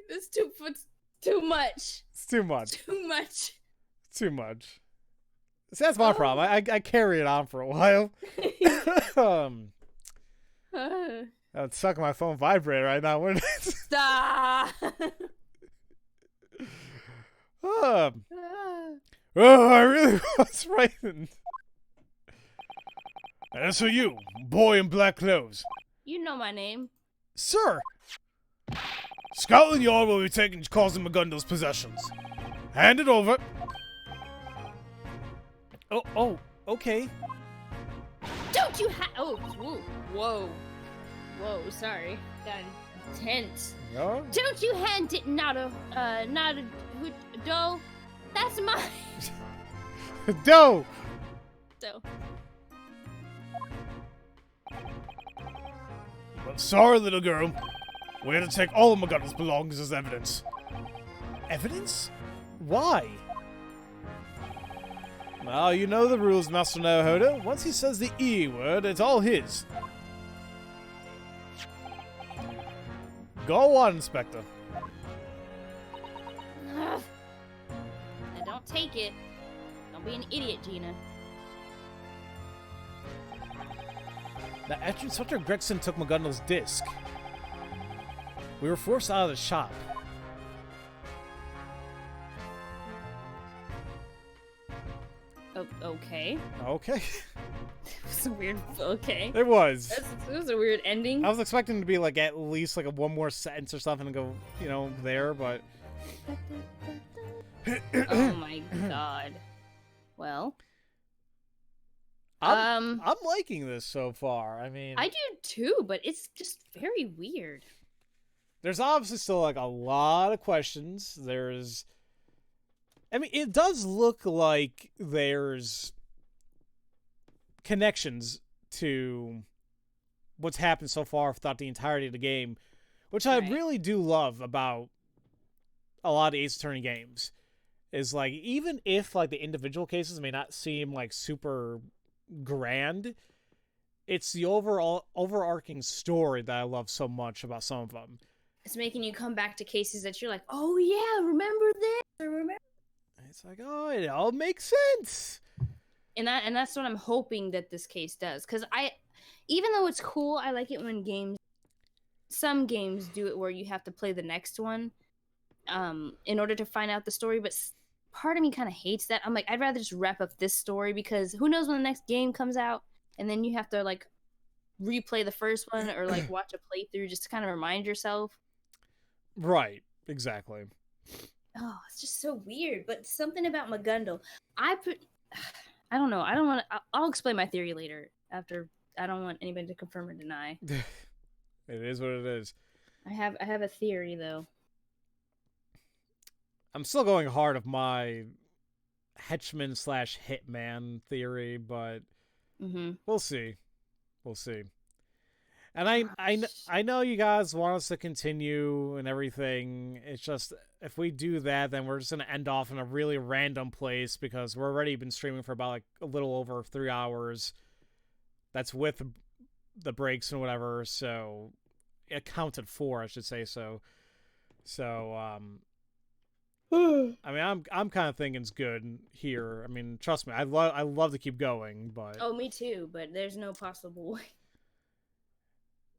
It's too much. It's too much. Too much. Too much. See, that's my problem. I carry it on for a while. I would suck my phone vibrator right now, wouldn't it? Stop. I really was frightened. And as for you, boy in black clothes. You know my name. Sir! Scotland Yard will be taking Cosmo McGundle's possessions. Hand it over. Oh, okay. Don't you whoa, sorry. Got intense. No? Don't you hand it Nada dough. That's mine. Dough! So. Well, sorry, little girl. We had to take all of McGundle's belongings as evidence. Evidence? Why? Well, you know the rules, Master Naohoda. Once he says the E word, it's all his. Go on, Inspector. Ugh. Now don't take it. Don't be an idiot, Gina. Now, after Inspector Gregson took McGundle's disc, we were forced out of the shop. Oh, okay. Okay. It's a weird. Okay. It was. It was a weird ending. I was expecting to be like at least like a one more sentence or something and go, there, but. Oh my god. Well. I'm liking this so far. I mean, I do too, but it's just very weird. there's obviously still like a lot of questions. It does look like there's connections to what's happened so far throughout the entirety of the game, which I Right. really do love about a lot of Ace Attorney games. Is like, even if like the individual cases may not seem like super grand, it's the overarching story that I love so much about some of them. It's making you come back to cases that you're like, oh yeah, remember this? I remember. It's like, oh, it all makes sense. And that's what I'm hoping that this case does. Because even though it's cool, I like it when some games do it where you have to play the next one in order to find out the story. But part of me kind of hates that. I'm like, I'd rather just wrap up this story, because who knows when the next game comes out, and then you have to like replay the first one or like watch a playthrough just to kind of remind yourself. Right, exactly. Oh, it's just so weird. But something about McGundle, I don't know. I don't want to. I'll explain my theory later. After, I don't want anybody to confirm or deny. It is what it is. I have a theory though. I'm still going hard of my henchman/hitman theory, but we'll see. We'll see. And I know you guys want us to continue and everything. It's just, if we do that, then we're just going to end off in a really random place, because we're already been streaming for about like a little over 3 hours. That's with the breaks and whatever, so accounted for, I should say so. So, I mean, I'm kind of thinking it's good here. I mean, trust me, I love to keep going, but Oh, me too. But there's no possible way.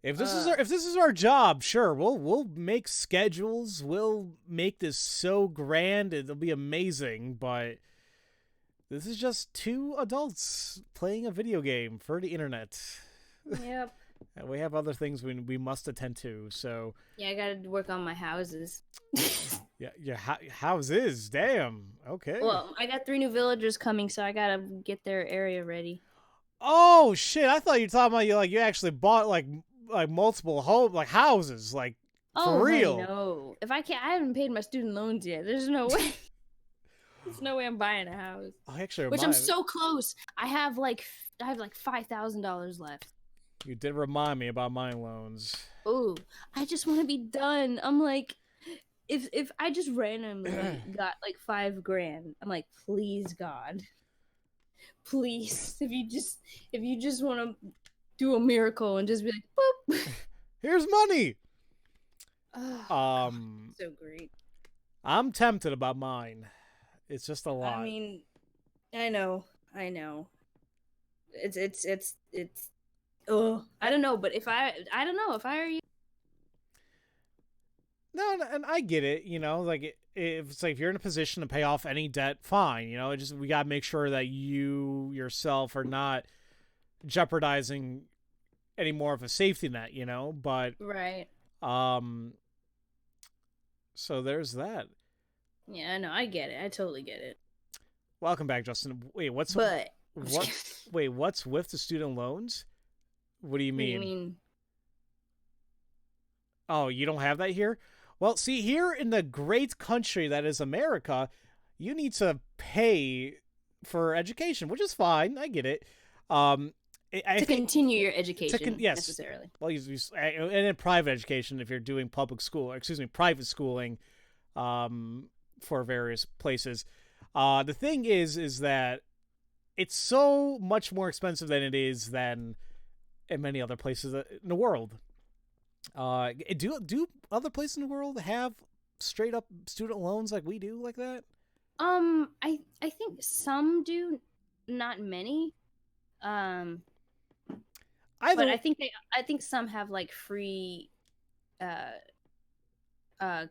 if this is our job, sure, we'll make schedules. We'll make this so grand, it'll be amazing. But this is just two adults playing a video game for the internet. Yep. And we have other things we must attend to. So Yeah, I gotta work on my houses. yeah, houses. Damn. Okay. Well, I got 3 new villagers coming, so I gotta get their area ready. Oh shit! I thought you were talking about you actually bought like multiple houses, like for real. No. If I haven't paid my student loans yet. There's no way. There's no way I'm buying a house. Oh, actually, Which I'm so close. I have like $5,000 left. You did remind me about my loans. Ooh, I just want to be done. I'm like, if I just randomly got like $5,000, I'm like, please God, please, if you just want to do a miracle and just be like, boop, Here's money. oh, so great. I'm tempted about mine. It's just a lot. I mean, I know. It's. Oh, I don't know, but I don't know if I were you. No, and I get it. Like if it's like, if you're in a position to pay off any debt, fine. We gotta make sure that you yourself are not jeopardizing any more of a safety net. But Right. So there's that. Yeah, I know. I get it. I totally get it. Welcome back, Justin. Wait, what's But what's with the student loans? What do you mean? What do you mean? Oh, you don't have that here? Well, see, here in the great country that is America, you need to pay for education, which is fine. I get it. To continue your education, yes. necessarily. Well, and in private education, if you're doing private schooling, for various places. The thing is that it's so much more expensive than it is than in many other places in the world. Do other places in the world have straight up student loans like we do like that? I think some do, not many. But Either I think some have like free what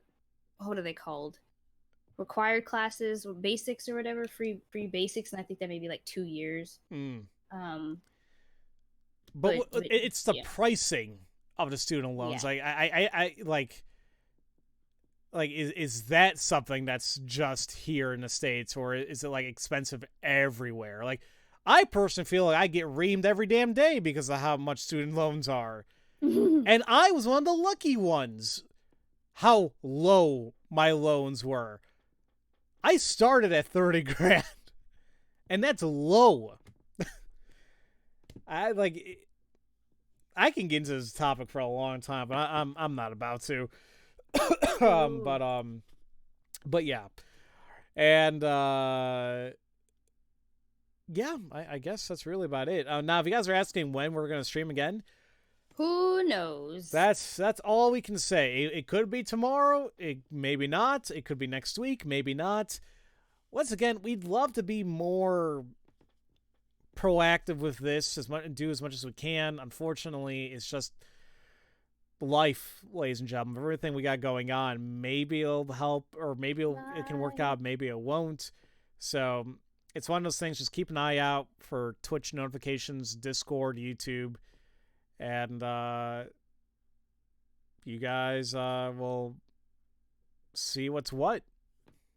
are they called? Required classes or basics or whatever, free basics, and I think that may be like 2 years. Um but it's the yeah. pricing of the student loans. Yeah. Like I like is that something that's just here in the States, or is it like expensive everywhere? Like I personally feel like I get reamed every damn day because of how much student loans are. And I was one of the lucky ones. How low my loans were. I started at 30 grand. And that's low. I can get into this topic for a long time, but I'm not about to. But yeah. And yeah, I guess that's really about it. Now, if you guys are asking when we're gonna stream again, who knows? that's all we can say. It could be tomorrow. It maybe not. It could be next week. Maybe not. Once again, we'd love to be more proactive with this, do as much as we can. Unfortunately, it's just life, ladies and gentlemen. Everything we got going on. Maybe it'll help, or maybe it can work out. Maybe it won't. So it's one of those things. Just keep an eye out for Twitch notifications, Discord, YouTube, and you guys will see what's what.